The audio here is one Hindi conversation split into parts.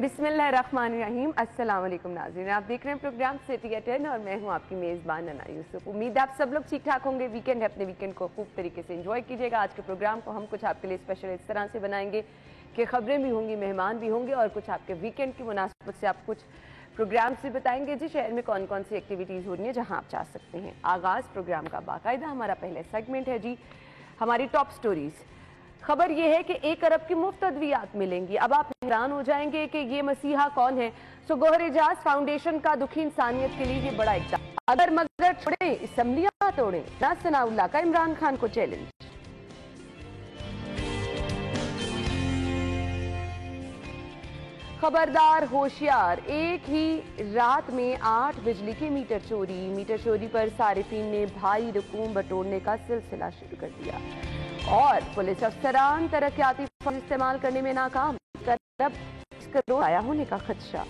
बिस्मिल्लाहिर्रहमानिर्रहीम। अस्सलाम वालेकुम नाज़रीन, आप देख रहे हैं प्रोग्राम सिटी एट 10 और मैं हूं आपकी मेज़बान अना यूसुफ। उम्मीद है आप सब लोग ठीक ठाक होंगे। वीकेंड है, अपने वीकेंड को खूब तरीके से एंजॉय कीजिएगा। आज के प्रोग्राम को हम कुछ आपके लिए स्पेशल इस तरह से बनाएंगे कि खबरें भी होंगी, मेहमान भी होंगे और कुछ आपके वीकेंड की मुनासिबत से आप कुछ प्रोग्राम से बताएंगे जी शहर में कौन कौन सी एक्टिविटीज़ हो रही हैं जहाँ आप जा सकते हैं। आगाज़ प्रोग्राम का बाकायदा हमारा पहले सेगमेंट है जी हमारी टॉप स्टोरीज़। खबर यह है कि 1 अरब की मुफ्त अद्वियात मिलेंगी। अब आप हैरान हो जाएंगे कि ये मसीहा कौन है। सो गोहर एजाज फाउंडेशन का दुखी इंसानियत के लिए ये बड़ा इक़दाम। अगर मगर छोड़े असम्बलियां तोड़े ना सनाउल्लाह का इमरान खान को चैलेंज। खबरदार होशियार, एक ही रात में 8 बिजली के मीटर चोरी। मीटर चोरी पर सारिफीन ने भारी रकूम बटोरने का सिलसिला शुरू कर दिया और पुलिस अफसरान तरक्याती फंड इस्तेमाल करने में नाकाम। करोड़ आया होने का खदशा।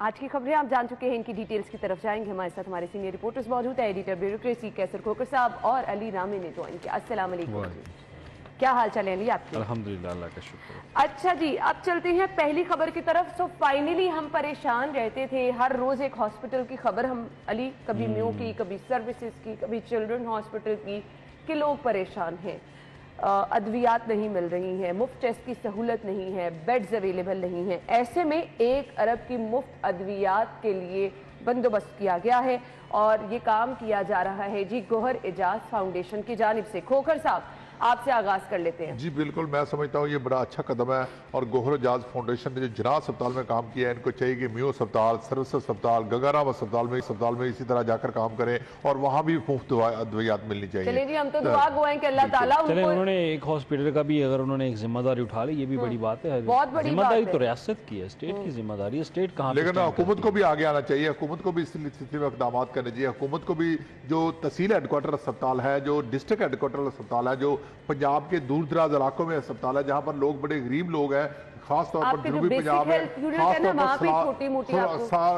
आज की खबरें आप जान चुके हैं, इनकी डिटेल्स की तरफ जाएंगे। हमारे साथ हमारे सीनियर रिपोर्टर्स मौजूद है, एडिटर ब्यूरोक्रेसी कैसर खोकर साहब और अली रामी ने ज्वाइन किया। अस्सलाम वालेकुम, क्या हाल चाल है अली आपके? अल्हम्दुलिल्लाह, अल्लाह का शुक्र। अच्छा जी, अब चलते हैं पहली खबर की तरफ। सो फाइनली हम परेशान रहते थे, हर रोज एक हॉस्पिटल की खबर हम अली, कभी म्यू की, कभी सर्विसेज की, कभी चिल्ड्रन हॉस्पिटल की, कि लोग परेशान हैं, अद्वियात नहीं मिल रही हैं, मुफ्त टेस्ट की सहूलत नहीं है, बेड्स अवेलेबल नहीं है। ऐसे में 1 अरब की मुफ्त अद्वियात के लिए बंदोबस्त किया गया है और ये काम किया जा रहा है जी गोहर एजाज फाउंडेशन की जानिब से। खोखर साहब, आपसे आगाज कर लेते हैं। जी बिल्कुल, मैं समझता हूँ ये बड़ा अच्छा कदम है और गोहर एजाज फाउंडेशन ने जो जनाब अस्पताल में काम किया है, इनको चाहिए कि म्यू अस्पताल, सर्विस अस्पताल, गंगाराम अस्पताल में इसी तरह जाकर काम करें और वहाँ भी मुफ्त अद्वियात मिलनी चाहिए। चलिए जी, हम तो दुआ गो हैं कि अल्लाह ताला उनको, उन्होंने एक हॉस्पिटल का भी अगर उन्होंने एक जिम्मेदारी उठा ली, ये भी बड़ी बात है। बहुत बड़ी जिम्मेदारी तो रियासत की है, स्टेट की जिम्मेदारी है। स्टेट कहाँ, लेकिन हुकूमत को भी आगे आना चाहिए, हुकूमत को भी इस स्थिति में इकदाम करने चाहिए। हुकूमत को भी जो तहसील हेडक्वार्टर अस्पताल है, जो डिस्ट्रिक्ट हेडक्वार्टर अस्पताल है, जो पंजाब के दूर दराज इलाकों में अस्पताल है, जहाँ पर लोग बड़े गरीब लोग हैं, खासतौर पर जनूबी पंजाब है,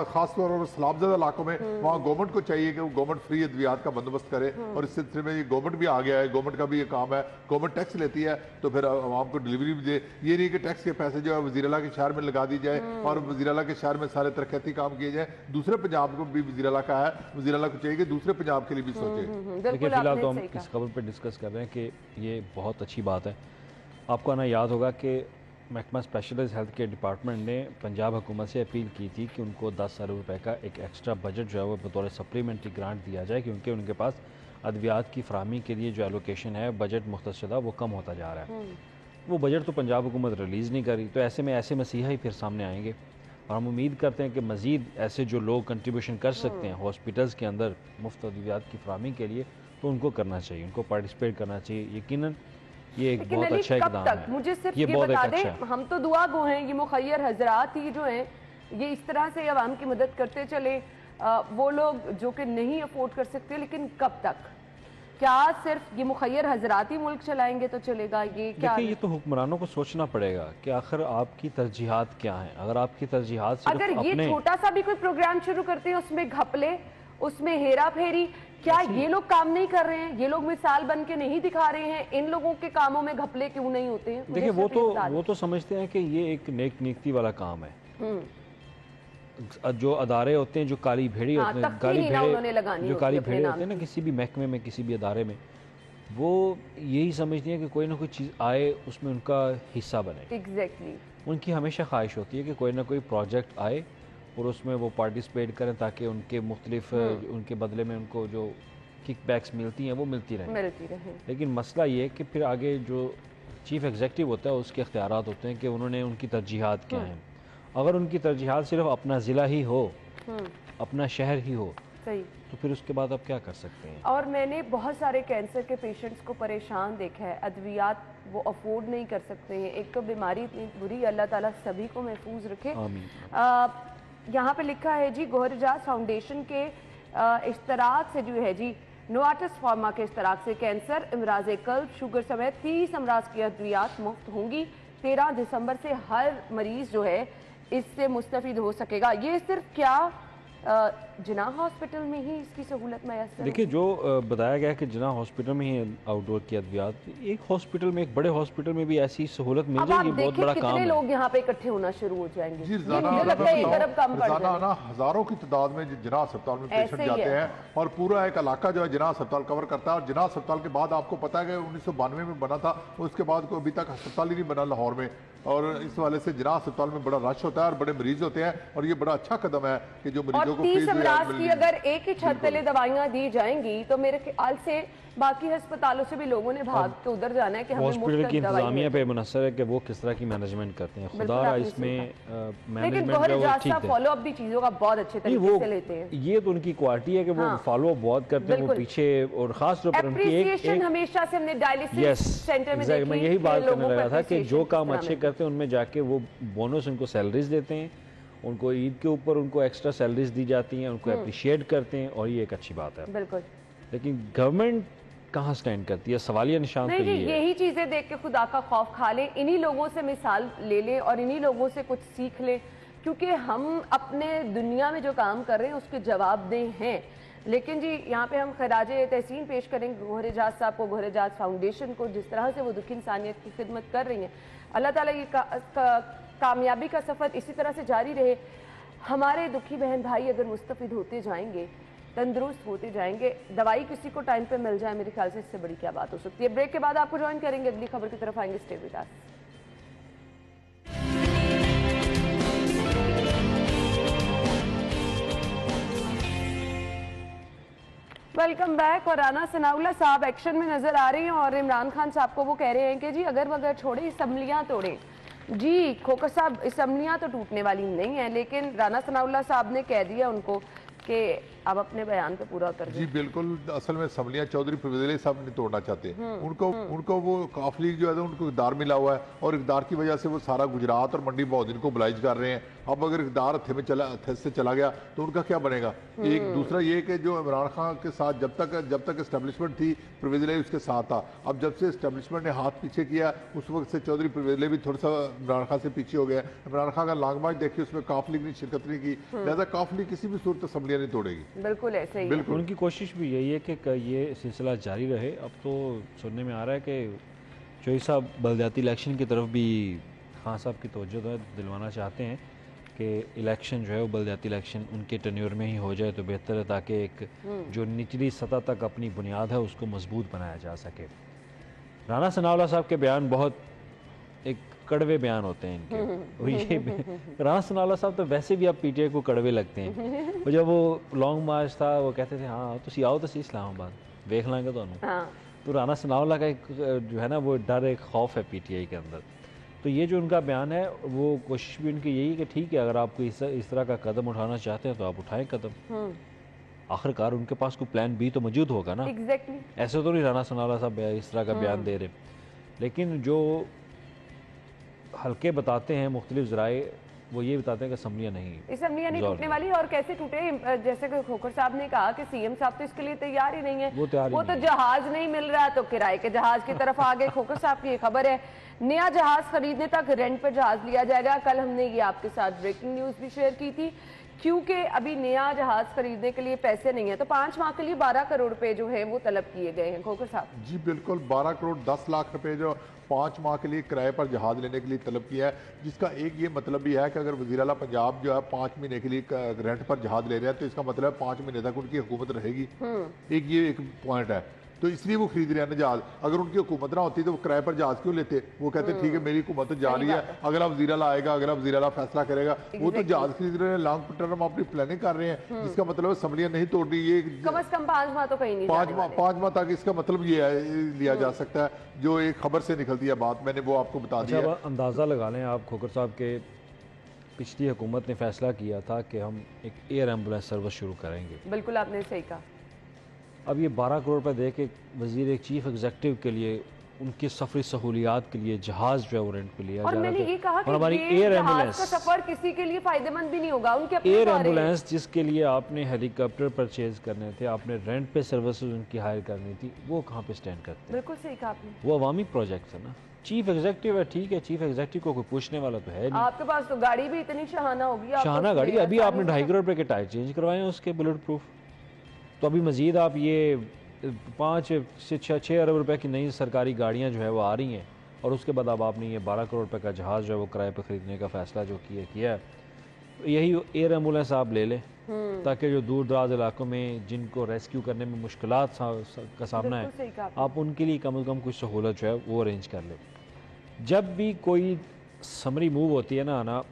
खासतौर पर सलाबज़दा इलाकों में, वहाँ गवर्नमेंट को चाहिए कि वो गवर्नमेंट फ्री अद्वियात का बंदोबस्त करे। और इस सिलसिले में ये गवर्नमेंट भी आ गया है, गवर्नमेंट का भी ये काम है। गवर्नमेंट टैक्स लेती है तो फिर आवाम को डिलीवरी भी दे। ये नहीं कि टैक्स के पैसे जो है वज़ीर-ए-आला के शहर में लगा दी जाए और वज़ीर-ए-आला के शहर में सारे तरक्याती काम किए जाए। दूसरे पंजाब को भी वज़ीर-ए-आला का है, वज़ीर-ए-आला को चाहिए कि दूसरे पंजाब के लिए भी सोचे। देखिए, फिलहाल तो हम इस खबर पर डिस्कस कर रहे हैं कि ये बहुत अच्छी बात है। आपको आना याद होगा कि महकमा स्पेशलाइज्ड हेल्थ केयर डिपार्टमेंट ने पंजाब हुकूमत से अपील की थी कि उनको 10 अरब रुपए का एक एक्स्ट्रा बजट जो है वो बतौर सप्लीमेंट्री ग्रांट दिया जाए, क्योंकि उनके पास अद्वियात की फराहमी के लिए जो एलोकेशन है बजट मुख्तसदा वो कम होता जा रहा है। वो बजट तो पंजाब हुकूमत रिलीज़ नहीं करी, तो ऐसे में ऐसे मसीहा ही फिर सामने आएंगे और हम उम्मीद करते हैं कि मज़ीद ऐसे जो लोग कंट्रीब्यूशन कर सकते हैं हॉस्पिटल्स के अंदर मुफ्त अद्वियात की फराहमी के लिए, तो उनको करना चाहिए, उनको पार्टिसिपेट करना चाहिए। यकीनन ये एक बहुत अच्छा इक़दाम है। मुझे सिर्फ ये बता दें, हम तो दुआ गो हैं, ये मुखय्यर हजरात ही जो हैं ये इस तरह से अवाम की मदद करते चले, वो लोग जो कि नहीं अफोर्ड कर सकते, लेकिन कब तक? क्या सिर्फ ये मुखय्यर हजरात ही मुल्क चलाएंगे तो चलेगा? ये क्या, ये तो हुक्मरानों को सोचना पड़ेगा कि आखिर आपकी तरजीहात क्या हैं। अगर आपकी तरजीहात अगर ये छोटा सा भी कोई प्रोग्राम शुरू करते हैं, उसमें घपले, उसमें हेरा फेरी, क्या ये लोग काम नहीं कर रहे हैं? ये लोग मिसाल बन के नहीं दिखा रहे हैं? इन लोगों के कामों में घपले क्यों नहीं होते हैं? देखिए, वो तो समझते हैं कि ये एक नेक नीति वाला काम है। जो अदारे होते हैं, जो काली भेड़ी होते हैं, जो काली भेड़ी होते हैं ना किसी भी महकमे में, किसी भी अदारे में, वो यही समझती हैं कि कोई ना कोई चीज़ आए उसमें उनका हिस्सा बने। एग्जैक्टली, उनकी हमेशा ख्वाहिश होती है कि कोई ना कोई प्रोजेक्ट आए और उसमें वो पार्टिसिपेट करें ताकि उनके मुख्तलिफ उनके बदले में उनको जो किकबैक्स मिलती हैं वो मिलती रहें। लेकिन मसला ये है कि फिर आगे जो चीफ एग्जीक्यूटिव होता है उसके इख्तियारात होते हैं कि उन्होंने उनकी तरजीहात क्या हैं। अगर उनकी तरजीहात सिर्फ अपना ज़िला ही हो, अपना शहर ही हो, तो फिर उसके बाद आप क्या कर सकते हैं? और मैंने बहुत सारे कैंसर के पेशेंट्स को परेशान देखा है, अद्वियात वो अफोर्ड नहीं कर सकते हैं। एक तो बीमारी इतनी बुरी, अल्लाह ताला सभी को महफूज रखे। यहाँ पे लिखा है जी गोहर एजाज फाउंडेशन के इश्तराक से जो है जी नोवार्टिस फार्मा के इश्तराक से कैंसर, इमराज कल्ब, शुगर समेत 30 अमराज की अद्वियात मुफ्त होंगी। 13 दिसंबर से हर मरीज जो है इससे मुस्तफीद हो सकेगा। ये सिर्फ क्या जिनाह हॉस्पिटल में ही इसकी सहूलत मैसर? देखिए, जो बताया गया कि जिनाह हॉस्पिटल में ही आउटडोर की अद्वियात, एक हॉस्पिटल में, एक बड़े हॉस्पिटल में भी ऐसी सहूलत मिल जाएगी, बहुत बड़ा काम है। लोग यहाँ पे इकट्ठे होना शुरू हो जाएंगे। जी, मुझे लगता है 1 अरब कम पड़ जाएगा। ना हजारों की तादाद में जिनाह अस्पताल में पेशेंट जाते हैं और पूरा एक इलाका जो है जिनाह अस्पताल कवर करता है। और जिनाह अस्पताल के बाद आपको पता है कि 1992 में बना था, उसके बाद कोई अभी तक अस्पताल ही नहीं बना लाहौर में, और इस वाले से जिनाह अस्पताल में बड़ा रश होता है और बड़े मरीज होते हैं, और ये बड़ा अच्छा कदम है कि जो मरीजों को 30 अमराज की अगर एक ही छत तले दवाइयां दी जाएंगी तो मेरे ख्याल से बाकी अस्पतालों से भी लोगों ने भाग के उधर जाना है कि हमें हॉस्पिटल की इंतजामिया पे मुनसर है कि वो किस तरह की मैनेजमेंट करते हैं। खुदा इसमें मैनेजमेंट फॉलो अप भी चीजों का बहुत अच्छे तरीके से लेते हैं। ये तो उनकी क्वालिटी है कि वो फॉलो अप बहुत करते हैं, वो पीछे, और खास तौर पर उनकी एक हमेशा से हमने डायलिसिस सेंटर में देखी, मैं यही बात करने लगा था कि जो काम अच्छे करते हैं उनमें जाके वो बोनस, उनको सैलरीज देते हैं, उनको ईद के ऊपर उनको एक्स्ट्रा सैलरीज दी जाती हैं, उनको अप्रिशिएट करते हैं, और ये एक अच्छी बात है। बिल्कुल। लेकिन गवर्नमेंट कहाँ स्टैंड करती है, सवालिया निशान नहीं, यही चीजें देख के खुदा का खौफ खा लें, इन्हीं लोगों से मिसाल ले लें और इन्हीं लोगों से कुछ सीख लें, क्योंकि हम अपने दुनिया में जो काम कर रहे हैं उसके जवाबदेह हैं। लेकिन जी यहाँ पे हम खराज तहसीन पेश करेंगे गोहर एजाज साहब को, गोहर एजाज फाउंडेशन को, जिस तरह से वो दुखी इंसानियत की खिदमत कर रही हैं। अल्लाह ताला ये कामयाबी का सफ़र इसी तरह से जारी रहे। हमारे दुखी बहन भाई अगर मुस्तफ़िद होते जाएंगे, तंदुरुस्त होते जाएंगे, दवाई किसी को टाइम पे मिल जाए, मेरे ख्याल से इससे बड़ी क्या बात हो सकती है। ब्रेक के बाद आपको ज्वाइन करेंगे, अगली खबर की तरफ आएंगे। Stay with us. Welcome back. और राना सनाउल्लाह साहब एक्शन में नजर आ रहे हैं और इमरान खान साहब को वो कह रहे हैं कि जी अगर वगर छोड़े, असम्बलियां तोड़े। जी खोकर साहब, असम्बलियां तो टूटने वाली नहीं है, लेकिन राना सनाउल्लाह साहब ने कह दिया उनको कि अब अपने बयान पे पूरा कर। जी बिल्कुल, असल में असम्बलियां चौधरी परवेज अली साहब नहीं तोड़ना चाहते। उनको वो काफ लीग जो है उनको इकदार मिला हुआ है, और इकदार की वजह से वो सारा गुजरात और मंडी बहुद्दीन को बुलाइज कर रहे हैं। अब अगर इकदार हथे से चला गया तो उनका क्या बनेगा। एक दूसरा ये कि जो इमरान खान के साथ जब तक इस्टेब्लिशमेंट थी, परवेज अली उसके साथ था। अब जब से इस्टेब्लिशमेंट ने हाथ पीछे किया, उस वक्त से चौधरी परवेज अली भी थोड़ा सा इमरान खान से पीछे हो गया। इमरान खान का लॉन्ग मार्च देखिए, उसमें काफ लीग ने शिरकत नहीं की, लिहाजा काफ लीग किसी भी सूरत असम्बलियां नहीं तोड़ेगी। बिल्कुल ऐसे ही। बिल्कुल उनकी कोशिश भी यही है कि ये सिलसिला जारी रहे। अब तो सुनने में आ रहा है कि चौधरी साहब बलदियाती इलेक्शन की तरफ भी खान साहब की तवज्जो दिलवाना चाहते हैं कि इलेक्शन जो है वो बलदियाती इलेक्शन उनके टेन्योर में ही हो जाए तो बेहतर है, ताकि एक जो निचली सतह तक अपनी बुनियाद है उसको मजबूत बनाया जा सके। राना सनाउल्लाह साहब के बयान बहुत एक कड़वे बयान होते हैं इनके। ये राना सनाउल्लाह साहब तो वैसे भी अब पीटीआई को कड़वे लगते हैं। वो जब वो लॉन्ग मार्च था, वो कहते थे हाँ तुसी आओ तो सी इस्लामाबाद देख लांगे तो राना सनाउल्लाह का एक जो है ना वो डर, एक खौफ है पीटीआई के अंदर। तो ये जो उनका बयान है, वो कोशिश भी उनकी यही कि ठीक है, अगर आपको इस तरह का कदम उठाना चाहते हैं तो आप उठाएं कदम। आखिरकार उनके पास कोई प्लान बी तो मौजूद होगा ना। ऐसे तो नहीं राना सनाउल्लाह साहब इस तरह का बयान दे रहे। लेकिन जो हल्के बताते हैं मुख्तलिफ ज़राए, वो ये बताते हैं कि असम्बलियाँ नहीं टूटने वाली। और कैसे टूटे, जैसे कि खोखर साहब ने कहा कि सीएम साहब तो इसके लिए तैयार ही नहीं है। वो तो जहाज नहीं मिल रहा तो किराए के जहाज की तरफ आ गए। खोखर साहब की ये खबर है, नया जहाज खरीदने तक रेंट पर जहाज लिया जाएगा। कल हमने ये आपके साथ ब्रेकिंग न्यूज भी शेयर की थी, क्योंकि अभी नया जहाज खरीदने के लिए पैसे नहीं है, तो 5 माह के लिए 12 करोड़ रुपए जो है वो तलब किए गए हैं। खोखर साहब जी बिल्कुल, 12 करोड़ 10 लाख रुपए जो 5 माह के लिए किराए पर जहाज लेने के लिए तलब किया है, जिसका एक ये मतलब भी है कि अगर वज़ीर आला पंजाब जो है 5 महीने के लिए रेंट पर जहाज ले रहे हैं तो इसका मतलब है 5 महीने तक उनकी हुकूमत रहेगी। एक पॉइंट है, तो इसलिए वो खरीद रहे हैं ना जहाज। अगर उनकी हुकूमत ना होती तो वो किराए पर जहाज क्यों लेते। वो कहते ठीक है मेरी हुकूमत तो जा रही है, अगला वज़ीर आला आएगा, अगला वज़ीर आला फैसला करेगा। वो तो जहाज खरीद रहे हैं, लॉन्ग टर्म अपनी प्लानिंग कर रहे हैं, जिसका मतलब असम्बलियां नहीं तोड़ रही। ये कम से कम 5 माह तो कहीं नहीं, 5 माह तक इसका मतलब ये लिया जा सकता है। जो एक खबर से निकलती है बात, मैंने वो आपको बता दिया। अंदाज़ा लगा लें आप खोखर साहब के, पिछली हुकूमत ने फैसला किया था कि हम एक एयर एम्बुलेंस सर्विस शुरू करेंगे। बिल्कुल आपने सही कहा। अब ये 12 करोड़ रुपए दे के वजीर एक चीफ एग्जीक्यूटिव के लिए उनकी सफरी सहूलियात के लिए जहाज जो है वो रेंट पे लिया जा रहा है। और मैंने ये कहा कि हमारी एयर एम्बुलेंस का सफर किसी के लिए फायदेमंद भी नहीं होगा। उनके अपने एयर एम्बुलेंस जिसके लिए आपने हेलीकॉप्टर परचेज करने थे, आपने रेंट पे सर्विसेज उनकी हायर करनी थी, वो कहाँ पे स्टैंड करते हैं। बिल्कुल सही कहा आपने। वो अवामी प्रोजेक्ट है ना, चीफ एग्जीक्यूटिव है, ठीक है, चीफ एग्जीक्यूटिव को कोई पूछने वाला तो है नहीं। आपके पास तो गाड़ी भी इतनी शहाना होगी, आप शाहाना तो गाड़ी, अभी आपने आसानी 2.5 से- करोड़ रुपए के टायर चेंज करवाए हैं उसके बुलेट प्रूफ, तो अभी मजीद आप ये 5 से 6 अरब रुपए की नई सरकारी गाड़ियां जो है वो आ रही हैं, और उसके बाद अब आपने ये 12 करोड़ रुपए का जहाज़ जो है वो किराए पर ख़रीदने का फ़ैसला जो किया है, यही एयर एम्बुलेंस आप ले लें, ताकि जो दूर दराज इलाकों में जिनको रेस्क्यू करने में मुश्किलात का सामना बिल्कुल सही कहा है, आप उनके लिए कम से कम कुछ सहूलत जो है वो अरेंज कर लें। जब भी कोई समरी मूव होती है ना आना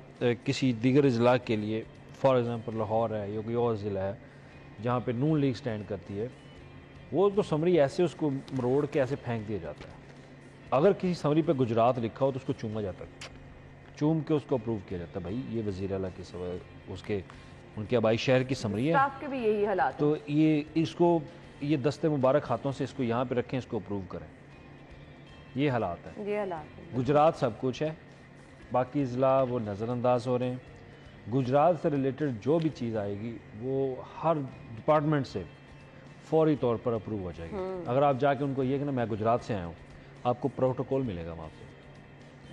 किसी दीगर ज़िला के लिए, फॉर एग्ज़ाम्पल लाहौर है या कोई और ज़िला है जहाँ पे नून लीग स्टैंड करती है, वो तो समरी ऐसे उसको मरोड़ के ऐसे फेंक दिया जाता है। अगर किसी समरी पे गुजरात लिखा हो तो उसको चूमा जाता है, चूम के उसको अप्रूव किया जाता है, भाई ये वज़ीर आला की उसके उनके आबाई शहर की समरी है, स्टाफ के भी यही हालात हैं। तो ये दस्ते मुबारक हाथों से इसको यहाँ पे रखें, इसको अप्रूव करें, ये हालात है। ये हालात हैं। गुजरात सब कुछ है, बाकी ज़िला वो नज़रअंदाज हो रहे हैं। गुजरात से रिलेटेड जो भी चीज़ आएगी वो हर डिपार्टमेंट से फौरी तौर पर अप्रूव हो जाएगी। अगर आप जाके उनको ये कि ना मैं गुजरात से आया हूँ, आपको प्रोटोकॉल मिलेगा वहाँ से,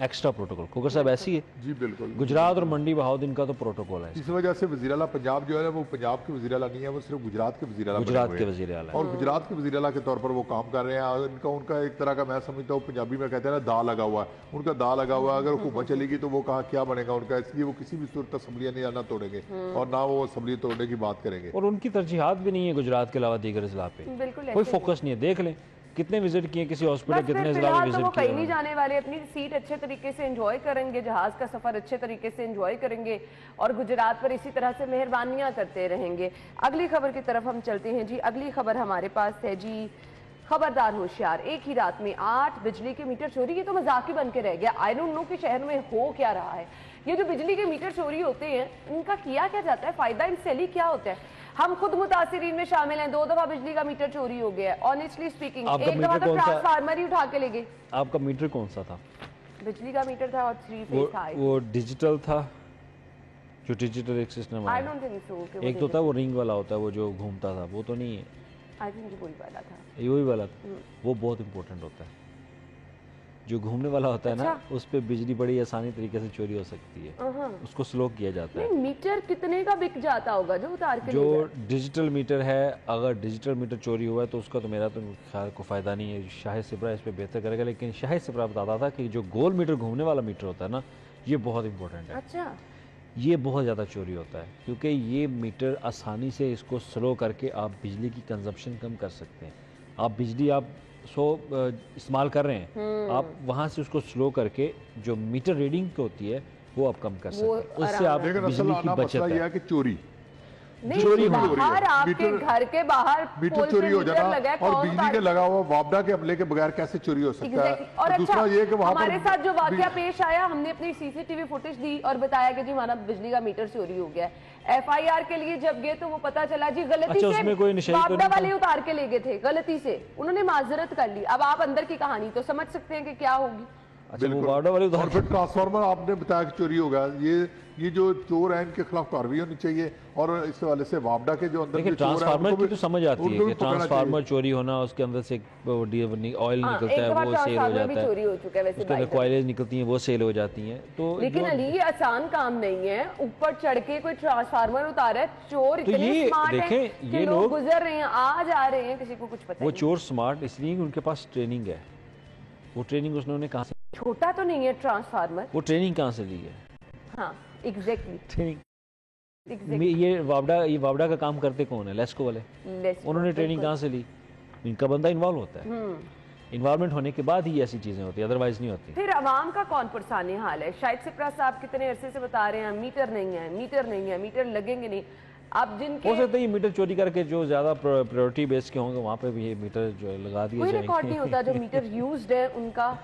एक्स्ट्रा प्रोटोकॉल। खोकर साहब ऐसी है, जी बिल्कुल। गुजरात और मंडी बहाउद्दीन का तो प्रोटोकॉल है, इस वजह से वज़ीर आला पंजाब जो है वो पंजाब के वज़ीर आला नहीं है, वो सिर्फ गुजरात के वज़ीर आला बने गुजरात हुए के हैं। वज़ीर आला। और गुजरात के वज़ीर आला के तौर पर वो काम कर रहे हैं। और उनका एक तरह का मैं समझता हूँ, पंजाबी में कहते हैं ना दा लगा हुआ है, उनका दा लगा हुआ है। अगर हुकूमत चलेगी तो वो कहाँ क्या बनेगा उनका, इसलिए वो किसी भी सूरत असम्बलियाँ नहीं आना तोड़ेंगे और ना वो असम्बली तोड़ने की बात करेंगे। और उनकी तरजीहात भी नहीं है गुजरात के अलावा दीगर ज़िला पे, बिल्कुल कोई ऐसे फोकस नहीं है। देख लें कितने विजिट किए किसी हॉस्पिटल, बस कितने फिर ज़िला में फिलहाल तो वो विजिट कहीं किए नहीं उन्होंने। जाने वाले, अपनी सीट अच्छे तरीके से एंजॉय करेंगे, जहाज का सफर अच्छे तरीके से एंजॉय करेंगे और गुजरात पर इसी तरह से मेहरबानियां करते रहेंगे। अगली खबर की तरफ हम चलते हैं जी। अगली खबर हमारे पास है जी, खबरदार होशियार, एक ही रात में 8 बिजली के मीटर चोरी। ये तो मजाक ही बन के रह गया। आई डोंट नो कि शहर में हो क्या रहा है। ये जो बिजली के मीटर चोरी होते हैं इनका किया क्या जाता है, फायदा इनसे ही क्या होता है? हम खुद मुतासिरीन में शामिल हैं, 2 दफा बिजली का मीटर चोरी हो गया है। ऑनेस्टली स्पीकिंग, आपका एक दफा मीटर तो कौन सा? ट्रांसफार्मर ही उठा के ले गए। आपका मीटर कौन सा था? बिजली का मीटर था और 3 वो फेज था। वो डिजिटल था, जो डिजिटल एक सिस्टम आई है। Don't think so. एक तो था वो रिंग वाला होता है, वो जो घूमता था, वो तो नहीं है, आई थिंक वही वाला था। ये वही वाला था। वो बहुत इंपॉर्टेंट होता है, जो घूमने वाला होता है ना, उस पर बिजली बड़ी आसानी तरीके से चोरी हो सकती है, उसको स्लो किया जाता है। नहीं, मीटर कितने का बिक जाता होगा जो उतार के जो ले जाए? डिजिटल मीटर है, अगर डिजिटल मीटर चोरी हुआ है तो उसका तो मेरा तो ख्याल को फ़ायदा नहीं है, शाहिद सिपरा इस पर बेहतर करेगा। लेकिन शाहिद सिपरा बताता था कि जो गोल मीटर घूमने वाला मीटर होता है ना, ये बहुत इंपॉर्टेंट है। अच्छा, ये बहुत ज़्यादा चोरी होता है, क्योंकि ये मीटर आसानी से इसको स्लो करके आप बिजली की कंजप्शन कम कर सकते हैं। आप बिजली आप इस्तेमाल कर रहे हैं, आप वहाँ से उसको स्लो करके जो मीटर रीडिंग होती है वो आप कम कर सकते हैं, उससे आप लेकिन असल बिजली आना की मसला बचत यह है। है कि चोरी नहीं चोरी बाहर हो रही है। आपके मीटर- घर के बाहर मीटर पोल पे चोरी हो मीटर जाना लगा है, और कौन बिजली के उतार- लगा हुआ वापडा के हमले के बगैर कैसे चोरी हो सकता है। Exactly. और दूसरा अच्छा, ये कि वहाँ हमारे पर साथ जो वाकया पेश आया, हमने अपनी सीसीटीवी फुटेज दी और बताया कि जी हमारा बिजली का मीटर चोरी हो गया है। एफआईआर के लिए जब गए तो वो पता चला जी गलती अच्छा, से उसमें कोई नशे तो वापडा नहीं था? वाले उतार के ले गए थे, गलती से उन्होंने माजरत कर ली। अब आप अंदर की कहानी तो समझ सकते हैं कि क्या होगी। अच्छा, वो बिल्कुल। वार्डा वाले और उधर फिर ट्रांसफार्मर आपने बताया कि चोरी हो गया। ये जो चोर हैं इनके खिलाफ कार्रवाई होनी चाहिए और इस वाले से वापडा के जो अंदर देखिए, जो चोर हैं, ट्रांसफार्मर उनको की भी- तो समझ आती है उनको भी कि पकड़ना ट्रांसफार्मर चोरी होना, उसके अंदर से ऑयल हाँ, निकलता एक है, दफा वो सेल हो ट्रांसफार्मर भी जाता चोरी है, हो चुका है वैसे उसके अंदर बाइक में। कॉइलेज निकलती हैं, वो सेल हो जाती हैं। तो लेकिन जो- अली ये आसान काम नहीं है, ऊपर चढ़ के कोई ट्रांसफार्मर उतारा है। चोर तो इतने ये स्मार्ट हैं देखें, कि ये लोग लोग- गुजर रहे हैं, आ जा रहे हैं, किसी को कुछ पता वो नहीं। चोर स्मार्ट इसलिए कि उनके पास ट्रेनिंग है। वो ट्रेनिंग उन्होंने कहाँ से छोटा तो नहीं है ट्रांसफार्मर। वो ट्रेनिंग कहाँ से ली है? हाँ एग्जैक्टली ट्रेनिंग ये वापडा का काम करते कौन है? लेस्को वाले। उन्होंने ट्रेनिंग कहाँ से ली? इनका बंदा इन्वॉल्व होता है, इन्वॉल्वमेंट होने के बाद ही ऐसी चीजें होती है, अदरवाइज नहीं होती। फिर अवाम का कौन पुरसानी हाल है? शाहिद सिपरा साहब कितने अरसे से बता रहे हैं मीटर नहीं है, मीटर नहीं है, मीटर लगेंगे नहीं। अब जिनके हो सकता है ये मीटर चोरी करके जो ज्यादा प्रायोरिटी बेस के होंगे वहाँ पे भी ये मीटर जो है लगा दिए कोई रिकॉर्ड नहीं जाएंगे। होता जो मीटर यूज्ड है उनका।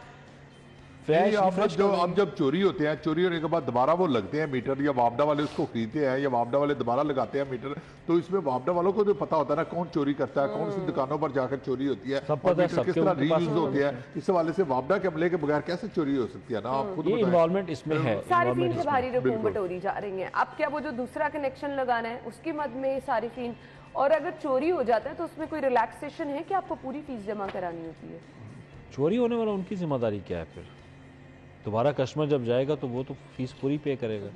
फ्लैश आप जो अब जब चोरी होते हैं, चोरी होने के बाद दोबारा वो लगते हैं मीटर, या वापडा वाले उसको खरीदते हैं या वापडा वाले दोबारा लगाते हैं मीटर, तो इसमें वापडा वालों को तो पता होता है ना कौन चोरी करता है, कौन सी दुकानों पर जाकर चोरी होती है, सब और पता है, मीटर किस सबके तरह उनके पास रीयूज होती है। इस हवाले से वापडा के हमले के बगैर कैसे चोरी हो सकती है ना, आप खुद ये बताएं। इन्वॉल्वमेंट इसमें है। सारिफीन से भारी रकूम बिल्कुल। बटोरी जा रही है। अब क्या वो जो दूसरा कनेक्शन लगाना है उसकी मद में सारिफीन, और अगर चोरी हो जाता है तो उसमें कोई रिलैक्सेशन है कि आपको पूरी फीस जमा करानी होती है? चोरी होने वाला उनकी जिम्मेदारी क्या है फिर? दोबारा कस्टमर जब जाएगा तो वो तो फीस पूरी पे करेगा,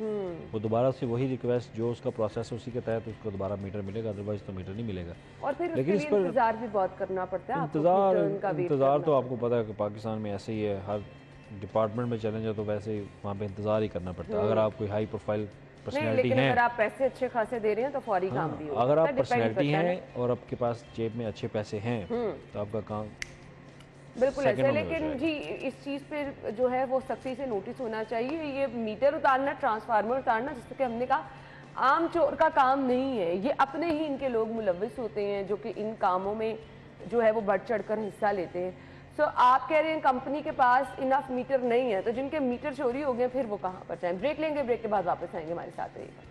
वो दोबारा से वही रिक्वेस्ट जो उसका प्रोसेस है उसी के तहत उसको दोबारा मीटर मिलेगा, अदरवाइज तो मीटर नहीं मिलेगा। और फिर लेकिन उसके इस लिए पर इंतजार भी बहुत करना पड़ता है, आपको return का wait इंतज़ार करना तो आपको पता है कि पाकिस्तान में ऐसे ही है, हर डिपार्टमेंट में चलें जाए तो वैसे ही वहाँ पे इंतज़ार ही करना पड़ता है। अगर आप कोई हाई प्रोफाइल नहीं, पर्सनैलिटी लेकिन हैं, अगर आप पैसे अच्छे खासे दे रहे हैं तो फौरी काम भी होगा। अगर आप depend पर्सनैलिटी करता है हैं और आपके पास जेब में अच्छे पैसे हैं तो आपका काम बिल्कुल ऐसे। सेकंडों में हो लेकिन जाएगा। जी इस चीज़ पे जो है वो सख्ती से नोटिस होना चाहिए। ये मीटर उतारना, ट्रांसफार्मर उतारना, जिससे कि हमने कहा आम चोर का काम नहीं है, ये अपने ही इनके लोग मुलव्विस होते हैं जो कि इन कामों में जो है वो बढ़ चढ़ कर हिस्सा लेते हैं। सो आप कह रहे हैं कंपनी के पास इनफ मीटर नहीं है, तो जिनके मीटर चोरी हो गए फिर वो कहाँ पर जाएं? ब्रेक लेंगे, ब्रेक के बाद वापस आएंगे, हमारे साथ रहिएगा।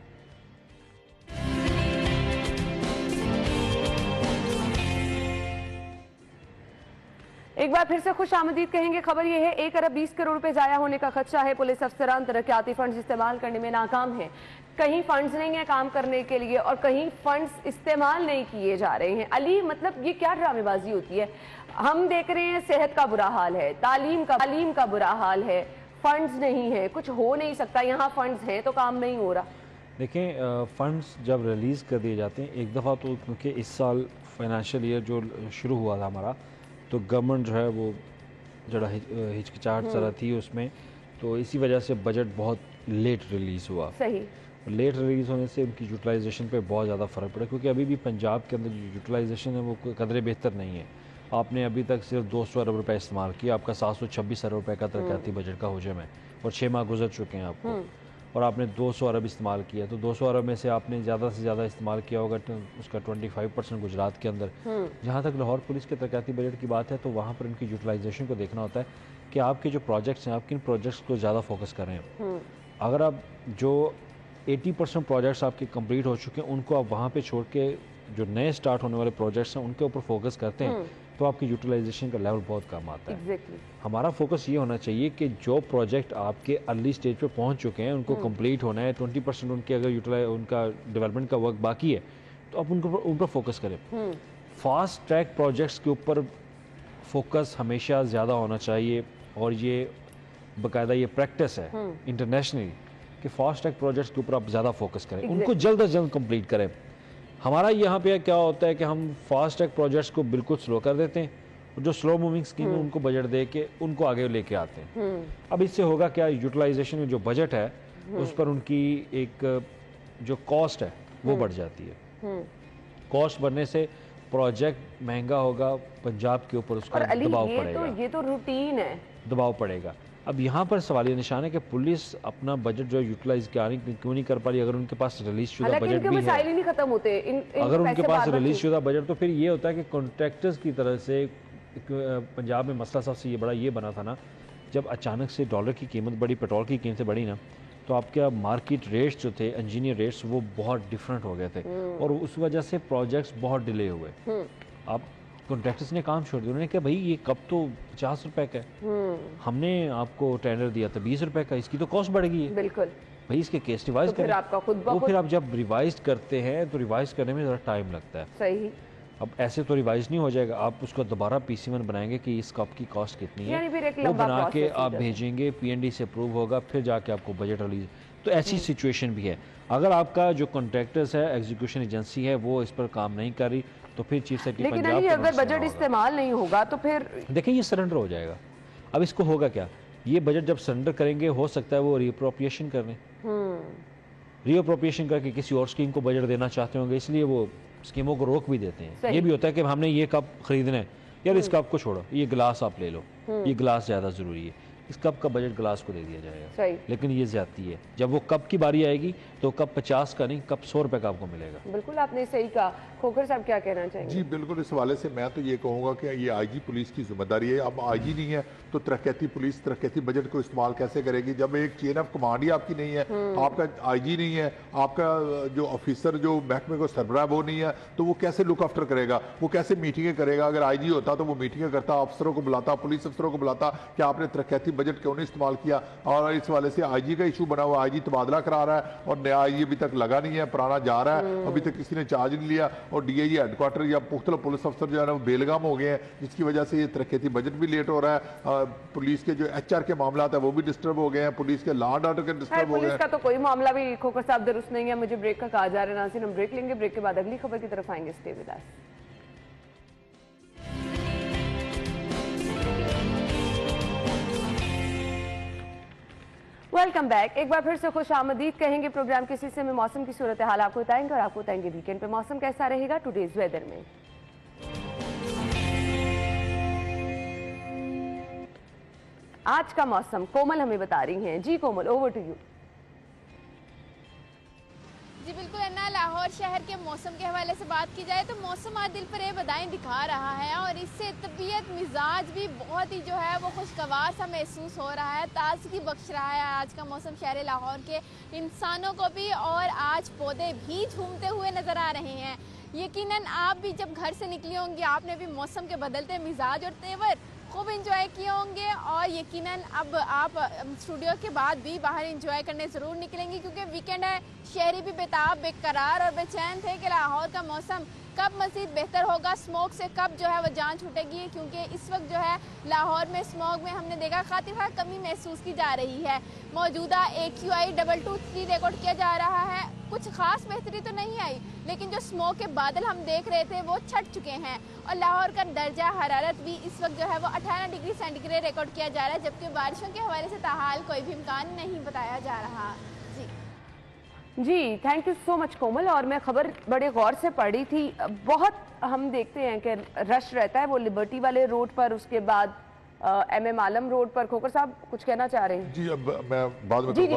एक बार फिर से खुश आमदीद कहेंगे। खबर यह है 1 अरब 20 करोड़ रुपए जाया होने का खदशा है। पुलिस अफसरान तरक्याती फंड्स इस्तेमाल करने में नाकाम है। कहीं फंड्स नहीं है काम करने के लिए और कहीं फंड्स इस्तेमाल नहीं किए जा रहे हैं। अली, मतलब ये क्या ड्रामेबाजी होती है? हम देख रहे हैं सेहत का बुरा हाल है, तालीम का बुरा हाल है, फंड्स नहीं है, कुछ हो नहीं सकता। यहाँ फंड्स हैं तो काम नहीं हो रहा। देखें, फ़ंड्स जब रिलीज़ कर दिए जाते हैं एक दफ़ा, तो क्योंकि इस साल फाइनेंशियल ईयर जो शुरू हुआ था हमारा, तो गवर्नमेंट जो है वो जरा हिचकिचाहट ज़रा थी उसमें, तो इसी वजह से बजट बहुत लेट रिलीज़ हुआ। सही। लेट रिलीज़ होने से उनकी यूटिलाइजेशन पे बहुत ज़्यादा फ़र्क पड़ा, क्योंकि अभी भी पंजाब के अंदर जो यूटिलाइजेशन है वो कदरे बेहतर नहीं है। आपने अभी तक सिर्फ 200 अरब रुपए इस्तेमाल किया, आपका 726 अरब रुपए का तरक्याती बजट का हुजम है और 6 माह गुजर चुके हैं आपको, और आपने 200 अरब इस्तेमाल किया। तो 200 अरब में से आपने ज़्यादा से ज़्यादा इस्तेमाल किया होगा उसका 25% गुजरात के अंदर। जहाँ तक लाहौर पुलिस के तरक्याती बजट की बात है तो वहाँ पर उनकी यूटिलाइजेशन को देखना होता है कि आपके जो प्रोजेक्ट्स हैं आप किन प्रोजेक्ट्स को ज़्यादा फोकस कर रहे हैं। अगर आप जो 80% प्रोजेक्ट्स आपके कंप्लीट हो चुके हैं उनको आप वहाँ पे छोड़ के जो नए स्टार्ट होने वाले प्रोजेक्ट्स हैं उनके ऊपर फोकस करते हैं तो आपकी यूटिलाइजेशन का लेवल बहुत कम आता है। हमारा फोकस ये होना चाहिए कि जो प्रोजेक्ट आपके अर्ली स्टेज पे पहुंच चुके हैं उनको कंप्लीट होना है। 20% उनके अगर उनका डेवलपमेंट का वर्क बाकी है तो आप उन पर फोकस करें। फास्ट ट्रैक प्रोजेक्ट्स के ऊपर फोकस हमेशा ज़्यादा होना चाहिए, और ये बाकायदा ये प्रैक्टिस है इंटरनेशनली कि फास्ट ट्रैक प्रोजेक्ट्स के ऊपर आप ज़्यादा फोकस करें, उनको जल्द अज जल्द कंप्लीट करें। हमारा यहाँ पे क्या होता है कि हम फास्ट ट्रैक प्रोजेक्ट्स को बिल्कुल स्लो कर देते हैं, और जो स्लो मूविंग स्कीम है उनको बजट दे के उनको आगे लेके आते हैं। अब इससे होगा क्या, यूटिलाइजेशन में जो बजट है उस पर उनकी एक जो कॉस्ट है वो बढ़ जाती है। कॉस्ट बढ़ने से प्रोजेक्ट महंगा होगा, पंजाब के ऊपर उसका दबाव पड़ेगा। ये तो रूटीन है, दबाव पड़ेगा। अब यहाँ पर सवालिया निशान है कि पुलिस अपना बजट जो यूटिलाइज क्यों नहीं कर पा रही। अगर उनके पास रिलीज शुदा बजट भी है, नहीं खत्म होते अगर उनके पास रिलीज शुदा बजट, तो फिर ये होता है कि कॉन्ट्रैक्टर्स की तरह से पंजाब में मसला सबसे ये बड़ा ये बना था ना, जब अचानक से डॉलर की कीमत बढ़ी, पेट्रोल की कीमतें बढ़ी ना, तो आपके मार्केट रेट्स जो थे, इंजीनियर रेट्स, वो बहुत डिफरेंट हो गए थे और उस वजह से प्रोजेक्ट्स बहुत डिले हुए। आप कॉन्ट्रैक्टर्स ने काम छोड़ दिया, उन्होंने कहा भाई ये कब तो 50 रुपए का है, हमने आपको टेंडर दिया था 20 रुपए का, इसकी तो कॉस्ट बढ़ गई है। बिल्कुल भाई इसके केस रिवाइज करें। आपका खुद वो फिर आप जब रिवाइज करते हैं तो रिवाइज करने में ज़रा टाइम लगता है। सही। अब ऐसे तो रिवाइज नहीं हो जाएगा, आप उसको दोबारा PC1 बनाएंगे कि इस कप की कॉस्ट कितनी है, वो बना के आप भेजेंगे, PND से अप्रूव होगा, फिर जाके आपको बजट रिलीज। तो ऐसी सिचुएशन भी है। अगर आपका जो कॉन्ट्रैक्टर्स है, एग्जीक्यूशन एजेंसी है, वो इस पर काम नहीं कर रही तो फिर चीफ सेक्रेटरी पंजाब, लेकिन अगर बजट इस्तेमाल नहीं होगा तो फिर देखिए ये सरेंडर हो जाएगा। अब इसको होगा क्या, ये बजट जब सरेंडर करेंगे हो सकता है वो रीअप्रोप्रिएशन कर लें, रीअप्रोप्रिएशन करके किसी और स्कीम को बजट देना चाहते होंगे, इसलिए वो स्कीमों को रोक भी देते हैं। ये भी होता है कि हमने ये कप खरीदना है, यार इस कप को छोड़ो, ये गिलास आप ले लो, ये गिलास ज़्यादा ज़रूरी है, इस कप का बजट गिलास को दे दिया जाएगा। लेकिन ये ज्यादती है। जब वो कप की बारी आएगी तो कप 50 का नहीं, कप 100 रुपए का आपको मिलेगा। बिल्कुल आपने सही कहा। खोखर साहब क्या कहना चाहेंगे? जी बिल्कुल, इस हवाले से मैं तो ये कहूँगा कि ये IG पुलिस की जिम्मेदारी है। अब IG नहीं है तो तरक्याती पुलिस तरक्याती बजट को इस्तेमाल कैसे करेगी, जब एक चेन ऑफ कमांड ही आपकी नहीं है, आपका IG नहीं है, आपका जो ऑफिसर जो महकमे को सरबराह वो नहीं है, तो वो कैसे लुक आफ्टर करेगा, वो कैसे मीटिंगें करेगा। अगर IG होता तो वो मीटिंगें करता, अफसरों को बुलाता, पुलिस अफसरों को बुलाता कि आपने तरक्याती बजट क्यों नहीं इस्तेमाल किया। और इस वाले से आईजी का इशू बना हुआ, आईजी तबादला करा रहा है और नया आईजी अभी तक लगा नहीं है, पुराना जा रहा है, अभी तक किसी ने चार्ज नहीं लिया। और डीआईजी हेडक्वार्टर या मुख्तलिफ पुलिस अफसर जो है ना वो बेलगाम हो गए हैं, जिसकी वजह से ये तरक्याती बजट भी लेट हो रहा है। पुलिस के जो HR के मामला है वो भी डिस्टर्ब हो गए हैं, पुलिस के लॉ एंड ऑर्डर के डिस्टर्ब हो गए पुलिस हैं। का तो कोई मामला भी खोकर साहब दुरुस्त नहीं है। मुझे ब्रेक का कहा जा रहा है नाज़रीन, हम ब्रेक लेंगे, ब्रेक के बाद अगली खबर की तरफ आएंगे। Stay with us. Welcome back. एक बार फिर से खुश आमदीद कहेंगे प्रोग्राम के हिस्से में मौसम की सूरत हाल आपको बताएंगे और आपको बताएंगे वीकेंड पे मौसम कैसा रहेगा टुडेज वेदर में। आज का मौसम कोमल हमें बता रही हैं। जी कोमल, ओवर टू यू। जी बिल्कुल अन्ना, लाहौर शहर के मौसम के हवाले से बात की जाए तो मौसम आज दिल पर बधाएं दिखा रहा है और इससे तबीयत मिजाज भी बहुत ही जो है वो खुशगवार सा महसूस हो रहा है, ताजगी बख्श रहा है आज का मौसम शहर लाहौर के इंसानों को भी। और आज पौधे भी झूमते हुए नजर आ रहे हैं। यकीनन आप भी जब घर से निकली होंगी आपने भी मौसम के बदलते मिजाज और तेवर खूब इंजॉय किए होंगे और यकीनन अब आप स्टूडियो के बाद भी बाहर इंजॉय करने ज़रूर निकलेंगी क्योंकि वीकेंड है। शहरी भी बेताब, बेकरार और बेचैन थे कि लाहौर का मौसम कब मज़ीद बेहतर होगा, स्मोक से कब जो है वो जान छूटेगी, क्योंकि इस वक्त जो है लाहौर में स्मोक में हमने देखा खातिर कमी महसूस की जा रही है। मौजूदा AQI 223 रिकॉर्ड किया जा रहा है। कुछ खास बेहतरी तो नहीं आई, लेकिन जो स्मोक के बादल हम देख रहे थे वो छट चुके हैं और लाहौर का दर्जा हरारत भी इस वक्त जो है वो 18 डिग्री सेंटीग्रेड रिकॉर्ड किया जा रहा है, जबकि बारिशों के हवाले से ताहाल कोई भी इम्कान नहीं बताया जा रहा। जी थैंक यू सो मच कोमल। और मैं खबर बड़े गौर से पढ़ी थी, बहुत हम देखते हैं कि रश रहता है वो लिबर्टी वाले रोड पर, उसके बाद MM आलम रोड पर। खोकर साहब कुछ कहना चाह रहे हैं? जी अब मैं बाद में जी